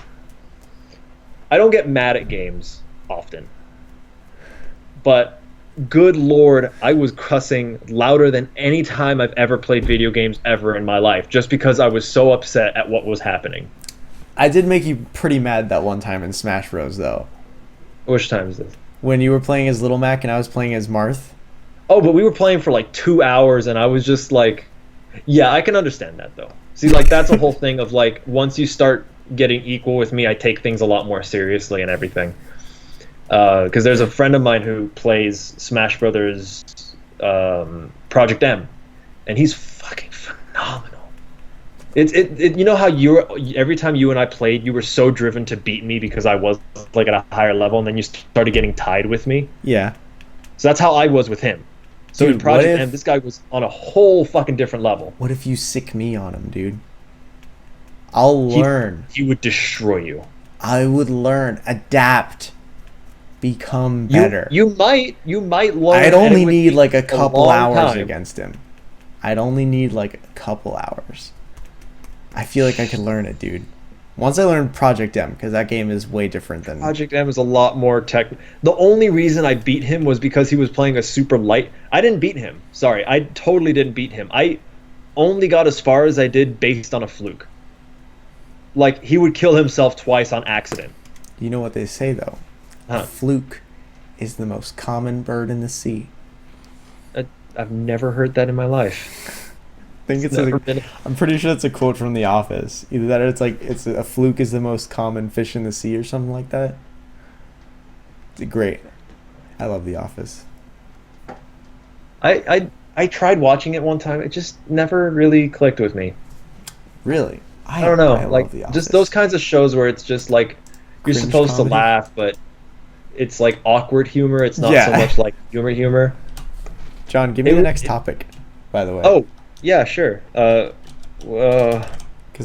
I don't get mad at games often, but good Lord, I was cussing louder than any time I've ever played video games ever in my life, just because I was so upset at what was happening. I did make you pretty mad that one time in Smash Bros. Though. Which time is this? When you were playing as Little Mac and I was playing as Marth. Oh, but we were playing for like 2 hours, and I was just like, yeah, I can understand that though. See, like that's a whole thing of like, once you start getting equal with me, I take things a lot more seriously and everything. Because there's a friend of mine who plays Smash Brothers Project M, and he's fucking phenomenal. You know how every time you and I played, you were so driven to beat me because I was like at a higher level, and then you started getting tied with me. Yeah. So that's how I was with him. So Dude, in Project M, this guy was on a whole fucking different level. What if you sick me on him, dude? I'll learn. He would destroy you. I would learn, adapt, become better. You might learn. I'd only need like a couple hours time. against him. I'd only need like a couple hours. I feel like I could learn it, dude. Once I learned Project M, because that game is way different than... Project M is a lot more tech. The only reason I beat him was because he was playing a super light... I didn't beat him. Sorry, I totally didn't beat him. I only got as far as I did based on a fluke. Like, he would kill himself twice on accident. You know what they say, though? A fluke is the most common bird in the sea. I've never heard that in my life. I think I'm pretty sure it's a quote from The Office. Either that or it's like a fluke is the most common fish in the sea or something like that. It's great. I love The Office. I tried watching it one time. It just never really clicked with me. Really? I don't know. I like just those kinds of shows where it's just like you're Cringe supposed comedy? to laugh, but it's like awkward humor. It's not so much like humor. John, give me the next topic, by the way. Oh, yeah, sure. Because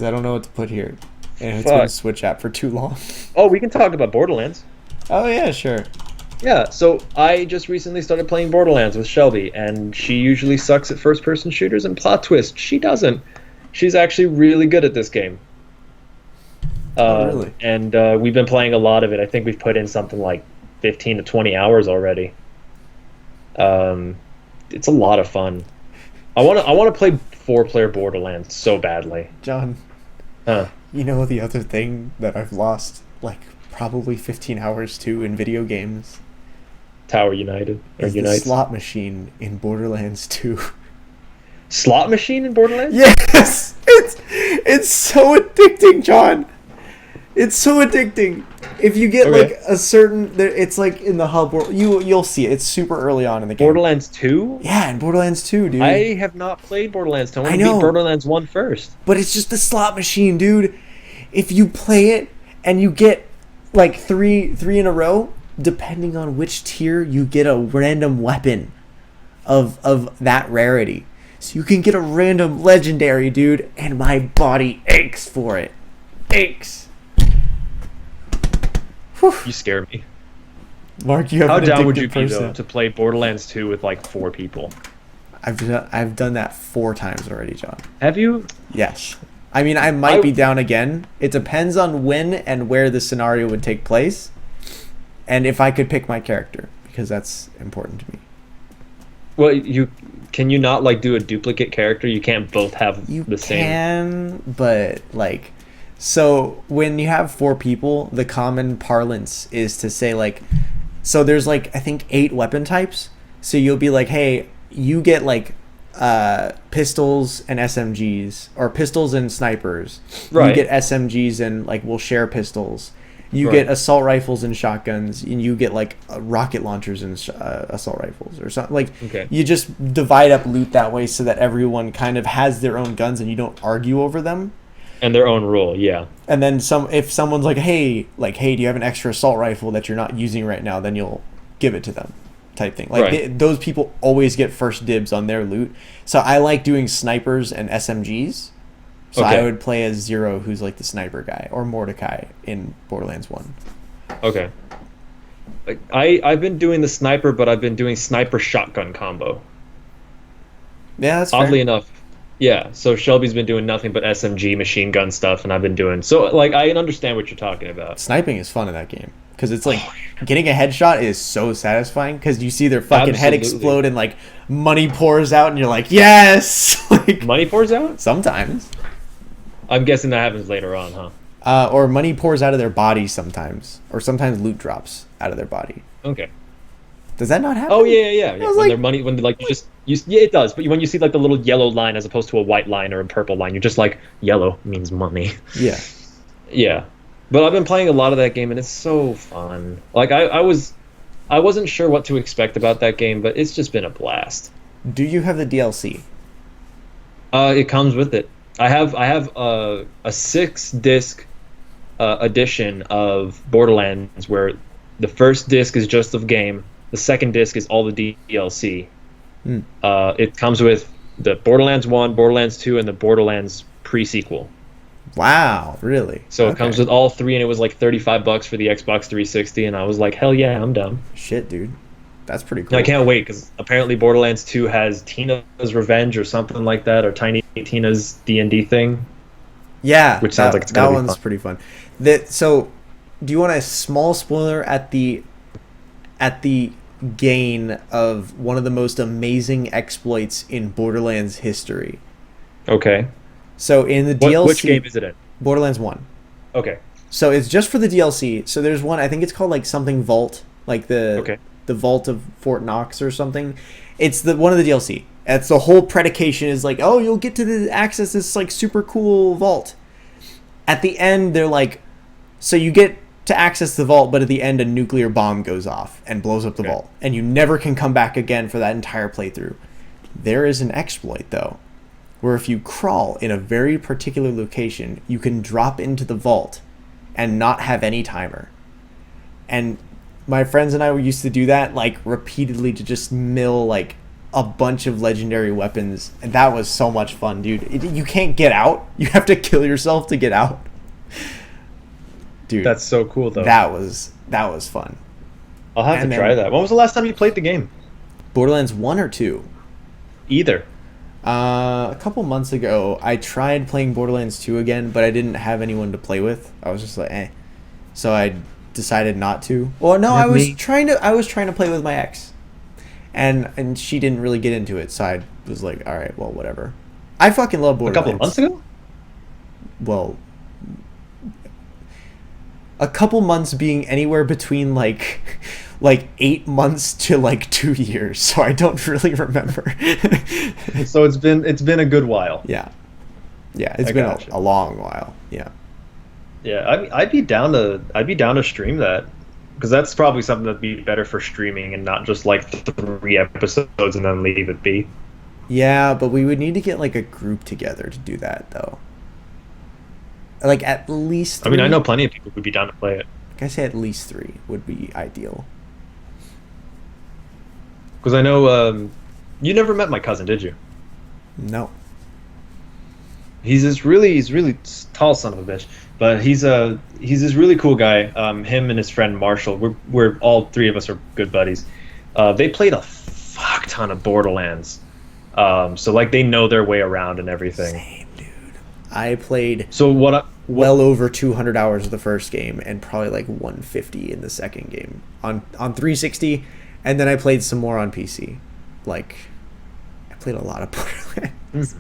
I don't know what to put here. And it's been a Switch app for too long. Oh, we can talk about Borderlands. Oh, yeah, sure. Yeah, so I just recently started playing Borderlands with Shelby, and she usually sucks at first-person shooters, and plot twist, she doesn't. She's actually really good at this game. Really? And we've been playing a lot of it. I think we've put in something like 15 to 20 hours already. It's a lot of fun. I want to play 4-player Borderlands so badly. John, you know the other thing that I've lost like probably 15 hours to in video games? Tower United or Unite. The slot machine in Borderlands 2. Slot machine in Borderlands? Yes! It's so addicting, John. It's so addicting. If you get like a certain, it's like in the hub world. You'll see it. It's super early on in the game. Borderlands 2? Yeah, in Borderlands 2, dude. I have not played Borderlands 2. I want to beat Borderlands 1 first. But it's just the slot machine, dude. If you play it and you get like three in a row, depending on which tier, you get a random weapon of that rarity. So you can get a random legendary, dude, and my body aches for it. Aches. Whew. You scare me. Mark, you have How an down would you person. be though to play Borderlands 2 with like 4 people? I've done that 4 times already, John. Have you? Yes. I mean, I might be down again. It depends on when and where the scenario would take place. And if I could pick my character, because that's important to me. Well, can you not like do a duplicate character? You can't both have the same. You can, but like, so when you have 4 people, the common parlance is to say like, so there's like I think 8 weapon types. So you'll be like, hey, you get like pistols and SMGs, or pistols and snipers. Right. You get SMGs and like we'll share pistols. You get assault rifles and shotguns, and you get like rocket launchers and assault rifles or something. Like you just divide up loot that way so that everyone kind of has their own guns and you don't argue over them. And their own rule, yeah. And then if someone's like, hey, do you have an extra assault rifle that you're not using right now? Then you'll give it to them, type thing. Like those people always get first dibs on their loot. So I like doing snipers and SMGs. So I would play as Zero, who's like the sniper guy, or Mordecai in Borderlands 1. Okay. Like I've been doing the sniper, but I've been doing sniper shotgun combo. Yeah, that's oddly fair. enough. Yeah, so Shelby's been doing nothing but SMG machine gun stuff, and I've been doing so. Like I understand what you're talking about. Sniping is fun in that game because it's like getting a headshot is so satisfying because you see their fucking head explode and like money pours out, and you're like, yes. Like, money pours out sometimes. I'm guessing that happens later on, huh? Or money pours out of their body sometimes, or sometimes loot drops out of their body. Okay. Does that not happen? Oh yeah. When like, their money, when like yeah, it does. But when you see like the little yellow line as opposed to a white line or a purple line, you're just like, yellow means money. Yeah. Yeah. But I've been playing a lot of that game, and it's so fun. Like I wasn't sure what to expect about that game, but it's just been a blast. Do you have the DLC? It comes with it. I have a 6-disc edition of Borderlands where the first disc is just the game, the second disc is all the DLC. It comes with the Borderlands 1, Borderlands 2, and the Borderlands pre-sequel. Wow, really? So it comes with all 3, and it was like $35 for the Xbox 360, and I was like, hell yeah, I'm down. Shit, dude. That's pretty cool. And I can't wait, because apparently Borderlands 2 has Tina's Revenge or something like that, or Tiny Tina's D&D thing. Yeah, which sounds like it's gonna be one's fun. pretty fun. So, do you want a small spoiler at the gain of one of the most amazing exploits in Borderlands history? Okay. So in the DLC, which game is it in? Borderlands 1. Okay. So it's just for the DLC. So there's one, I think it's called like something Vault, like the Vault of Fort Knox or something. It's one of the DLC. That's the whole predication is like, oh, you'll get to access this like super cool vault. At the end, they're like, so you get to access the vault, but at the end, a nuclear bomb goes off and blows up the vault, and you never can come back again for that entire playthrough. There is an exploit though, where if you crawl in a very particular location, you can drop into the vault and not have any timer. And my friends and I used to do that like repeatedly to just mill like a bunch of legendary weapons, and that was so much fun, dude. You can't get out. You have to kill yourself to get out. Dude, that's so cool though. That was fun. I'll have to try that. When was the last time you played the game? Borderlands 1 or 2? Either. A couple months ago, I tried playing Borderlands 2 again, but I didn't have anyone to play with. I was just like, eh. So I decided not to. Well, no, I was trying to play with my ex. And she didn't really get into it, so I was like, all right, well, whatever. I fucking love Borderlands. A couple of months ago? Well, a couple months being anywhere between like 8 months to like 2 years, so I don't really remember. So it's been a good while. Yeah, it's been a long while. Yeah. I'd be down to stream that, because that's probably something that'd be better for streaming and not just like 3 episodes and then leave it be. Yeah, but we would need to get like a group together to do that though. Like at least 3. I mean, I know plenty of people who'd be down to play it. Like I say, at least 3 would be ideal. Because I know you never met my cousin, did you? No. He's really tall son of a bitch, but he's this really cool guy. Him and his friend Marshall, we're all 3 of us are good buddies. They played a fuck ton of Borderlands, so like they know their way around and everything. Same, dude. I played. So what well over 200 hours of the first game and probably like 150 in the second game on 360, and then I played some more on PC. Like, I played a lot of Borderlands.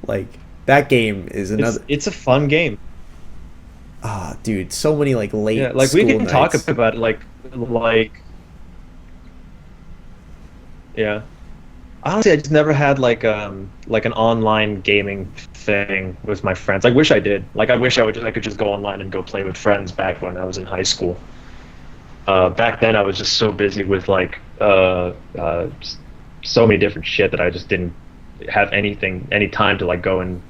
Like, that game is another. It's a fun game. Ah, dude, so many like late. Yeah, like we can nights. talk about it, like. Yeah. Honestly, I just never had like an online gaming thing with my friends. I wish I did. Like, I wish I could just go online and go play with friends back when I was in high school. Back then, I was just so busy with like so many different shit that I just didn't have any time to like go and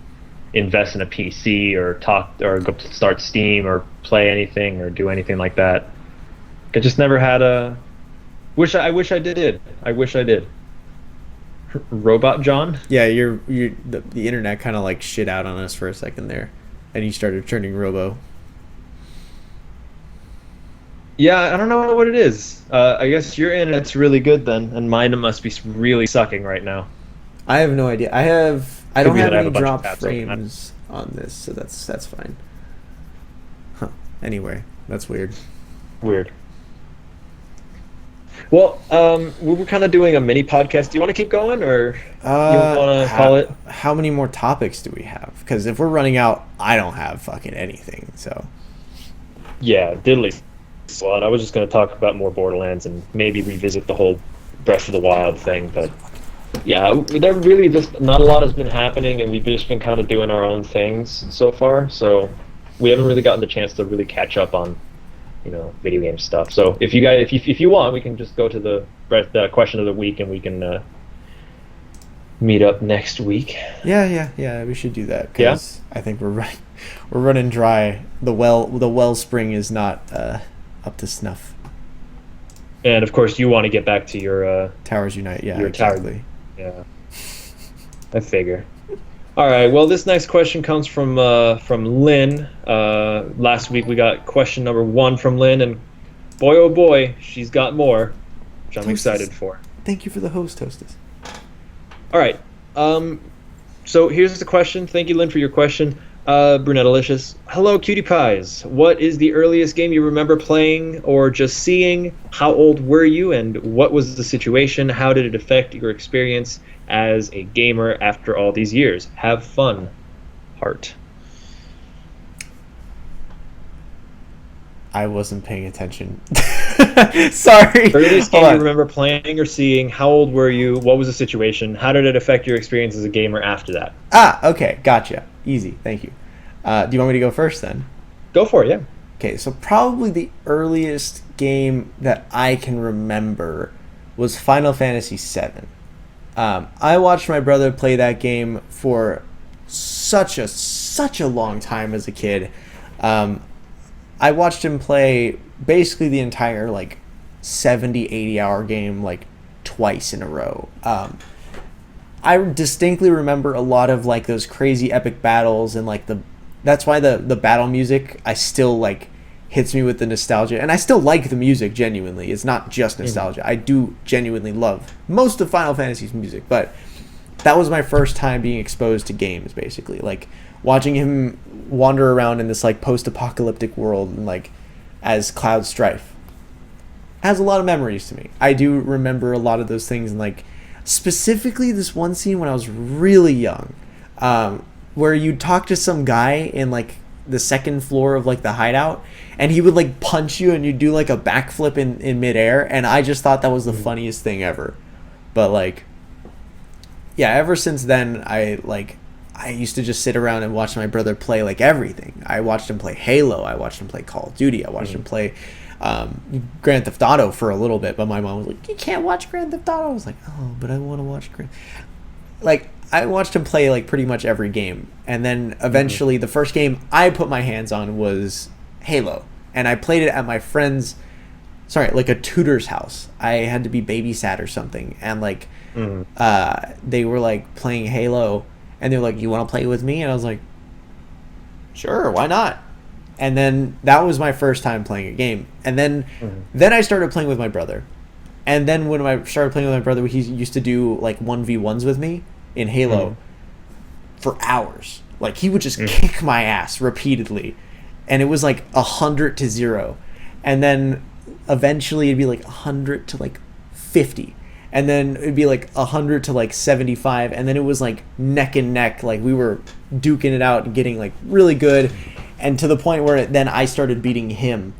invest in a PC or talk or go start Steam or play anything or do anything like that. I just never had a. I wish I did. I wish I did. Robot John? Yeah, the internet kind of like shit out on us for a second there, and you started turning robo. Yeah, I don't know what it is. I guess your internet's really good then, and mine must be really sucking right now. I have no idea. I don't have any drop tabs frames on this, so that's fine. Huh. Anyway, that's weird. Weird. Well, we were kind of doing a mini podcast. Do you want to keep going, or you want to call it? How many more topics do we have? Because if we're running out, I don't have fucking anything. So. Yeah, diddly slot. I was just going to talk about more Borderlands and maybe revisit the whole Breath of the Wild thing, but yeah, there really just not a lot has been happening, and we've just been kind of doing our own things so far. So we haven't really gotten the chance to really catch up on, video game stuff. So if you guys, if you want, we can just go to the question of the week, and we can meet up next week. Yeah. We should do that because I think we're running dry. The wellspring is not up to snuff. And of course, you want to get back to your Towers Unite. Yeah, your exactly. Yeah, I figure. All right. Well, this next question comes from Lynn. Last week we got question number 1 from Lynn, and boy, oh boy, she's got more, which I'm excited for. Thank you for the hostess. All right. So here's the question. Thank you, Lynn, for your question. Brunettalicious. Hello, cutie pies. What is the earliest game you remember playing or just seeing? How old were you, and what was the situation? How did it affect your experience as a gamer after all these years? Have fun. Heart. I wasn't paying attention. Sorry. Earliest game you remember playing or seeing? How old were you? What was the situation? How did it affect your experience as a gamer after that? Okay. Gotcha. Easy. Thank you. Do you want me to go first then? Go for it, yeah. Okay, so probably the earliest game that I can remember was Final Fantasy VII. I watched my brother play that game for such a long time as a kid. I watched him play basically the entire 70, 80-hour game twice in a row. I distinctly remember a lot of those crazy epic battles, and that's why the battle music I still hits me with the nostalgia, and I still like the music genuinely. It's not just nostalgia. I do genuinely love most of Final Fantasy's music, but that was my first time being exposed to games, basically. Watching him wander around in this post-apocalyptic world and as Cloud Strife has a lot of memories to me. I do remember a lot of those things, and specifically this one scene when I was really young, where you'd talk to some guy in the second floor of the hideout, and he would punch you and you'd do a backflip in midair, and I just thought that was the funniest thing ever. But yeah, ever since then I used to just sit around and watch my brother play everything. I watched him play Halo, I watched him play Call of Duty, I watched him play Grand Theft Auto for a little bit, but my mom was like, you can't watch Grand Theft Auto. I was like, oh, but I want to watch I watched him play pretty much every game, and then eventually the first game I put my hands on was Halo, and I played it at my friend's, a tutor's house. I had to be babysat or something, and they were playing Halo, and they were like, you want to play with me? And I was like, sure, why not? And then that was my first time playing a game, and then I started playing with my brother, and then when I started playing with my brother, he used to do 1v1s with me in Halo for hours. Like, he would just kick my ass repeatedly. And it was like 100-0. And then eventually it'd be like 100-50. And then it'd be like 100-75. And then it was like neck and neck. Like, we were duking it out and getting like really good. And to the point where then I started beating him.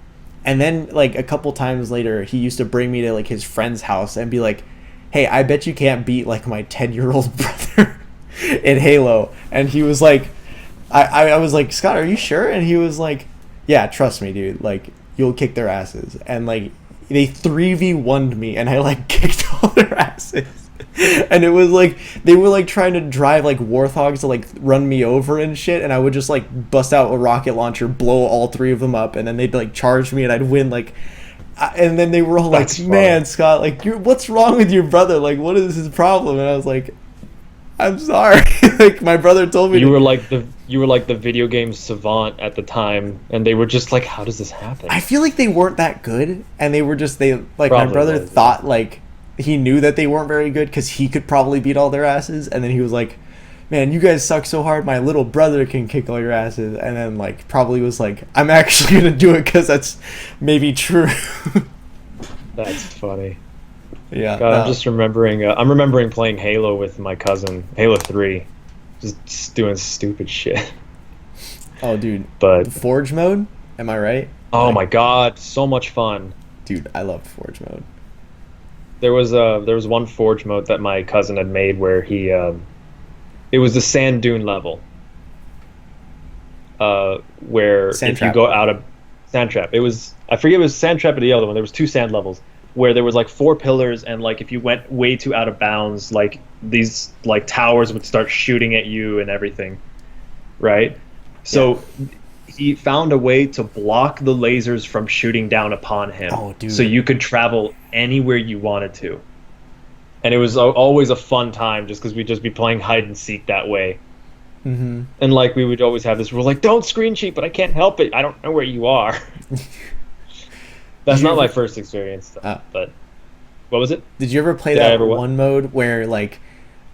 And then like a couple times later, he used to bring me to like his friend's house and be like, hey, I bet you can't beat like my 10-year-old brother in Halo. And he was like, I was like, Scott, are you sure? And he was like, yeah, trust me, dude. Like, you'll kick their asses. And like, they 3v1'd me, and I like kicked all their asses. And it was like, they were like trying to drive like warthogs to like run me over and shit. And I would just like bust out a rocket launcher, blow all 3 of them up, and then they'd like charge me, and I'd win like. And then they were all like, man, Scott, like, what's wrong with your brother? Like, what is his problem? And I was like, I'm sorry. Like, my brother told me you were like the video game savant at the time, and they were just like, how does this happen? I feel like they weren't that good, and they were just my brother was, thought like he knew that they weren't very good because he could probably beat all their asses, and then he was like, man, you guys suck so hard, my little brother can kick all your asses. And then like probably was like, I'm actually gonna do it because that's maybe true. That's funny. Yeah. God, I'm just remembering. I'm remembering playing Halo with my cousin, Halo 3, just doing stupid shit. Oh, dude. But Forge mode? Am I right? Oh my God, so much fun. Dude, I loved Forge mode. There was one Forge mode that my cousin had made where he it was the sand dune level. Where Sand if trap. you go out of sand trap, it was, I forget, it was sand trap or the other one. There was 2 sand levels where there was like 4 pillars, and like if you went way too out of bounds, like these like towers would start shooting at you and everything, right? So he found a way to block the lasers from shooting down upon him. Oh, dude. So you could travel anywhere you wanted to. And it was always a fun time just because we'd just be playing hide and seek that way. Mm-hmm. And like we would always have this rule, like, don't screen cheat, but I can't help it. I don't know where you are. That's not my first experience, but what was it? Did you ever play that one mode where like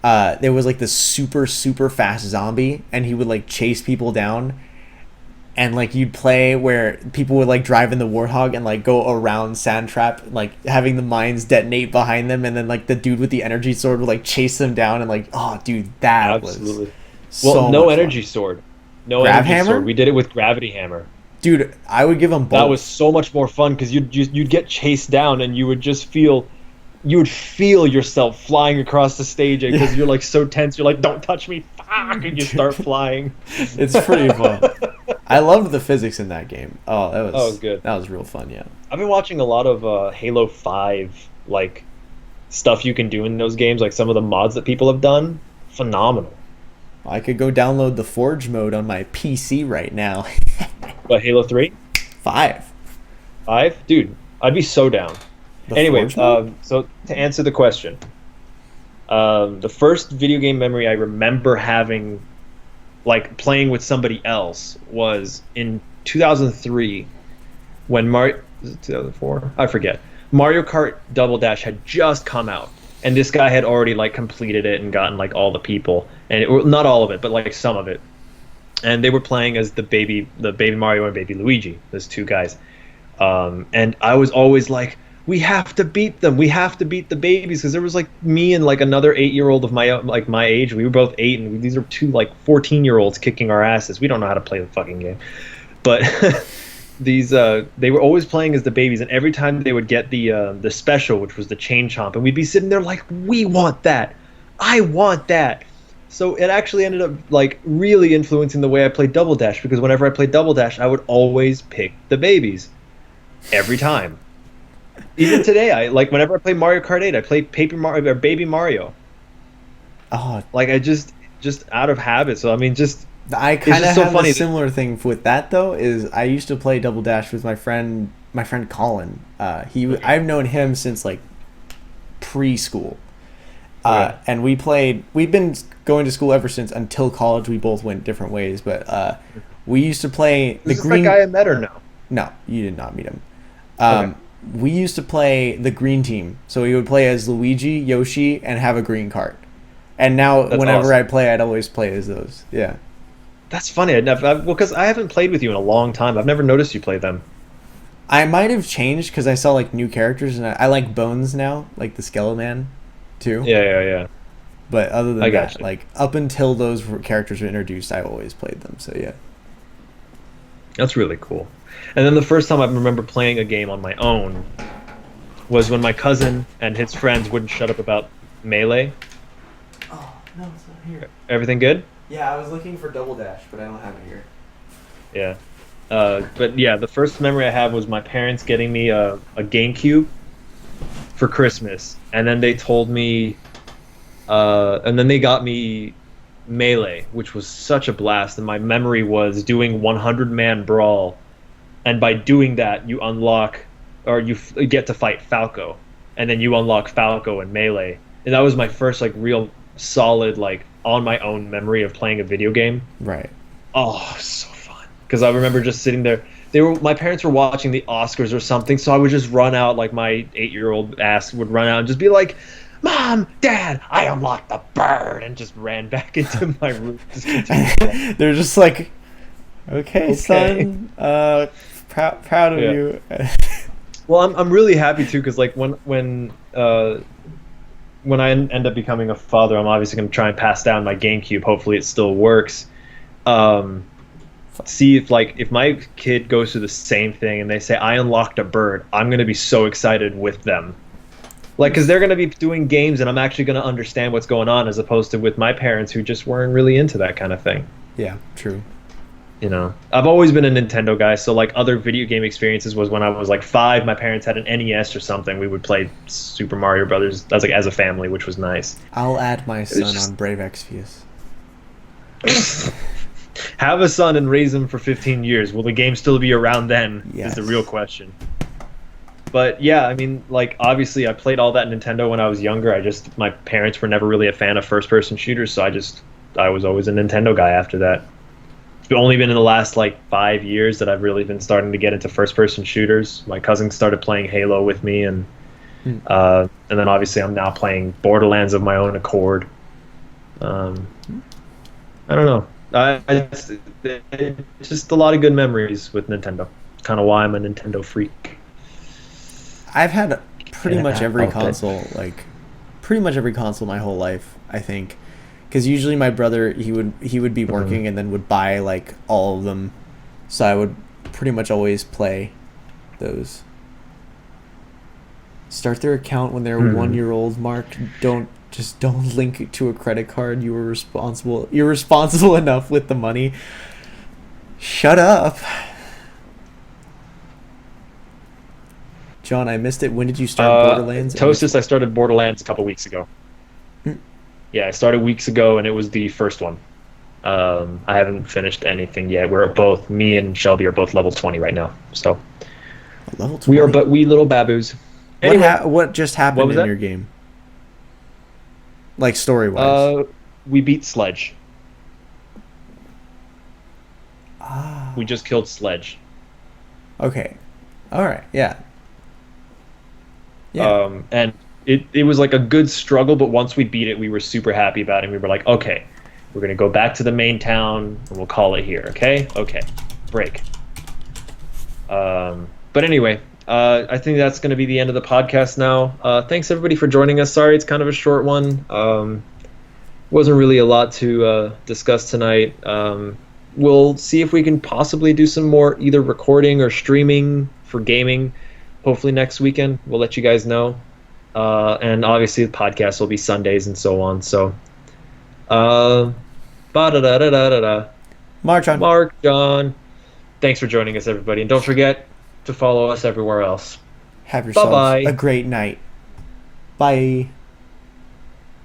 there was like this super fast zombie, and he would like chase people down, and like you'd play where people would like drive in the Warthog and like go around sand trap, like having the mines detonate behind them, and then like the dude with the energy sword would like chase them down, and like, oh dude, that absolutely. Was so well, no much energy fun. Sword, no Grav energy hammer? sword. We did it with gravity hammer. Dude, I would give them both. That was so much more fun because you'd get chased down, and you would feel yourself flying across the stage because you're like so tense. You're like, don't touch me, fuck, and you start flying. It's pretty fun. I loved the physics in that game. Oh, that was good. That was real fun. Yeah. I've been watching a lot of Halo 5 like stuff you can do in those games, like some of the mods that people have done. Phenomenal. I could go download the Forge mode on my PC right now. What, Halo 3? 5? Dude, I'd be so down. Anyway, so to answer the question, the first video game memory I remember having, like playing with somebody else, was in 2003 when was it 2004? I forget. Mario Kart Double Dash had just come out, and this guy had already like completed it and gotten like all the people, and not all of it, but like some of it. And they were playing as the baby Mario and baby Luigi, those 2 guys. And I was always like, we have to beat them. We have to beat the babies, because there was like me and like another 8-year-old of my age. We were both 8, and these are 2 like 14-year-olds kicking our asses. We don't know how to play the fucking game, but they were always playing as the babies. And every time they would get the special, which was the chain chomp, and we'd be sitting there like, we want that. I want that. So it actually ended up like really influencing the way I played Double Dash, because whenever I played Double Dash, I would always pick the babies every time. Even today, I like whenever I play Mario Kart 8, I play Baby Mario. Oh, like I just out of habit. So I mean, I kind of have a similar thing with that though. Is I used to play Double Dash with my friend Colin. I've known him since like preschool. And we've been going to school ever since, until college. We both went different ways, but we used to play the green. Is that guy I met or no? No, you did not meet him. Okay. We used to play the green team, so we would play as Luigi, Yoshi, and have a green cart. And now, whenever I play, I'd always play as those. Yeah. That's funny. Well, because I haven't played with you in a long time. I've never noticed you play them. I might have changed because I saw like new characters, and I like Bones now, like the Skeleton Man, too. Yeah. But other than I that, got you. like up until those characters were introduced, I always played them. So yeah. That's really cool. And then the first time I remember playing a game on my own was when my cousin and his friends wouldn't shut up about Melee. Oh no, it's not here. Everything good? Yeah, I was looking for Double Dash, but I don't have it here. Yeah. But yeah, the first memory I have was my parents getting me a GameCube for Christmas, and then they told me, and then they got me Melee, which was such a blast. And my memory was doing 100-man brawl, and by doing that, you unlock, or you get to fight Falco, and then you unlock Falco in Melee, and that was my first like real solid like on my own memory of playing a video game. Right. Oh, so fun. Because I remember just sitting there. My parents were watching the Oscars or something, so I would just run out, like my 8-year-old ass would run out and just be like, "Mom, Dad, I unlocked the bird," and just ran back into my room. They're just like, okay. Son, proud of you. Well, I'm really happy too, because like when I end up becoming a father, I'm obviously going to try and pass down my GameCube. Hopefully, it still works. See if my kid goes through the same thing and they say I unlocked a bird, I'm going to be so excited with them. Like, because they're going to be doing games and I'm actually going to understand what's going on, as opposed to with my parents who just weren't really into that kind of thing. Yeah, true. You know, I've always been a Nintendo guy, so like other video game experiences was when I was like 5, my parents had an NES or something. We would play Super Mario Brothers. That's like as a family, which was nice. I'll add my son on Brave Exvius. Have a son and raise him for 15 years. Will the game still be around then? Yes. Is the real question. But yeah, I mean, like obviously I played all that Nintendo when I was younger. My parents were never really a fan of first-person shooters, so I was always a Nintendo guy after that. It's only been in the last like 5 years that I've really been starting to get into first-person shooters. My cousin started playing Halo with me, and then obviously I'm now playing Borderlands of my own accord. I don't know. It's just a lot of good memories with Nintendo. Kind of why I'm a Nintendo freak. I've had pretty much every console my whole life, I think. Because usually my brother, he would be working and then would buy like all of them, so I would pretty much always play those. Start their account when they're 1 year old. Mark, don't link it to a credit card. You're responsible enough with the money. Shut up. John, I missed it. When did you start Borderlands? Toastus, I started Borderlands a couple weeks ago. Yeah, I started weeks ago, and it was the first one. I haven't finished anything yet. Me and Shelby are both level 20 right now. So level 20? We are but wee little babus. Anyway, what just happened in your game? Like story-wise? We beat Sledge. Ah. We just killed Sledge. Okay. All right. Yeah. And it was like a good struggle, but once we beat it, we were super happy about it. And we were like, okay, we're going to go back to the main town, and we'll call it here, okay? Okay. Break. But anyway, I think that's going to be the end of the podcast now. Thanks, everybody, for joining us. Sorry, it's kind of a short one. Wasn't really a lot to discuss tonight. We'll see if we can possibly do some more either recording or streaming for gaming. Hopefully next weekend. We'll let you guys know. And obviously the podcast will be Sundays and so on. So, MarkJon. Thanks for joining us, everybody. And don't forget to follow us everywhere else. Have yourselves a great night. Bye.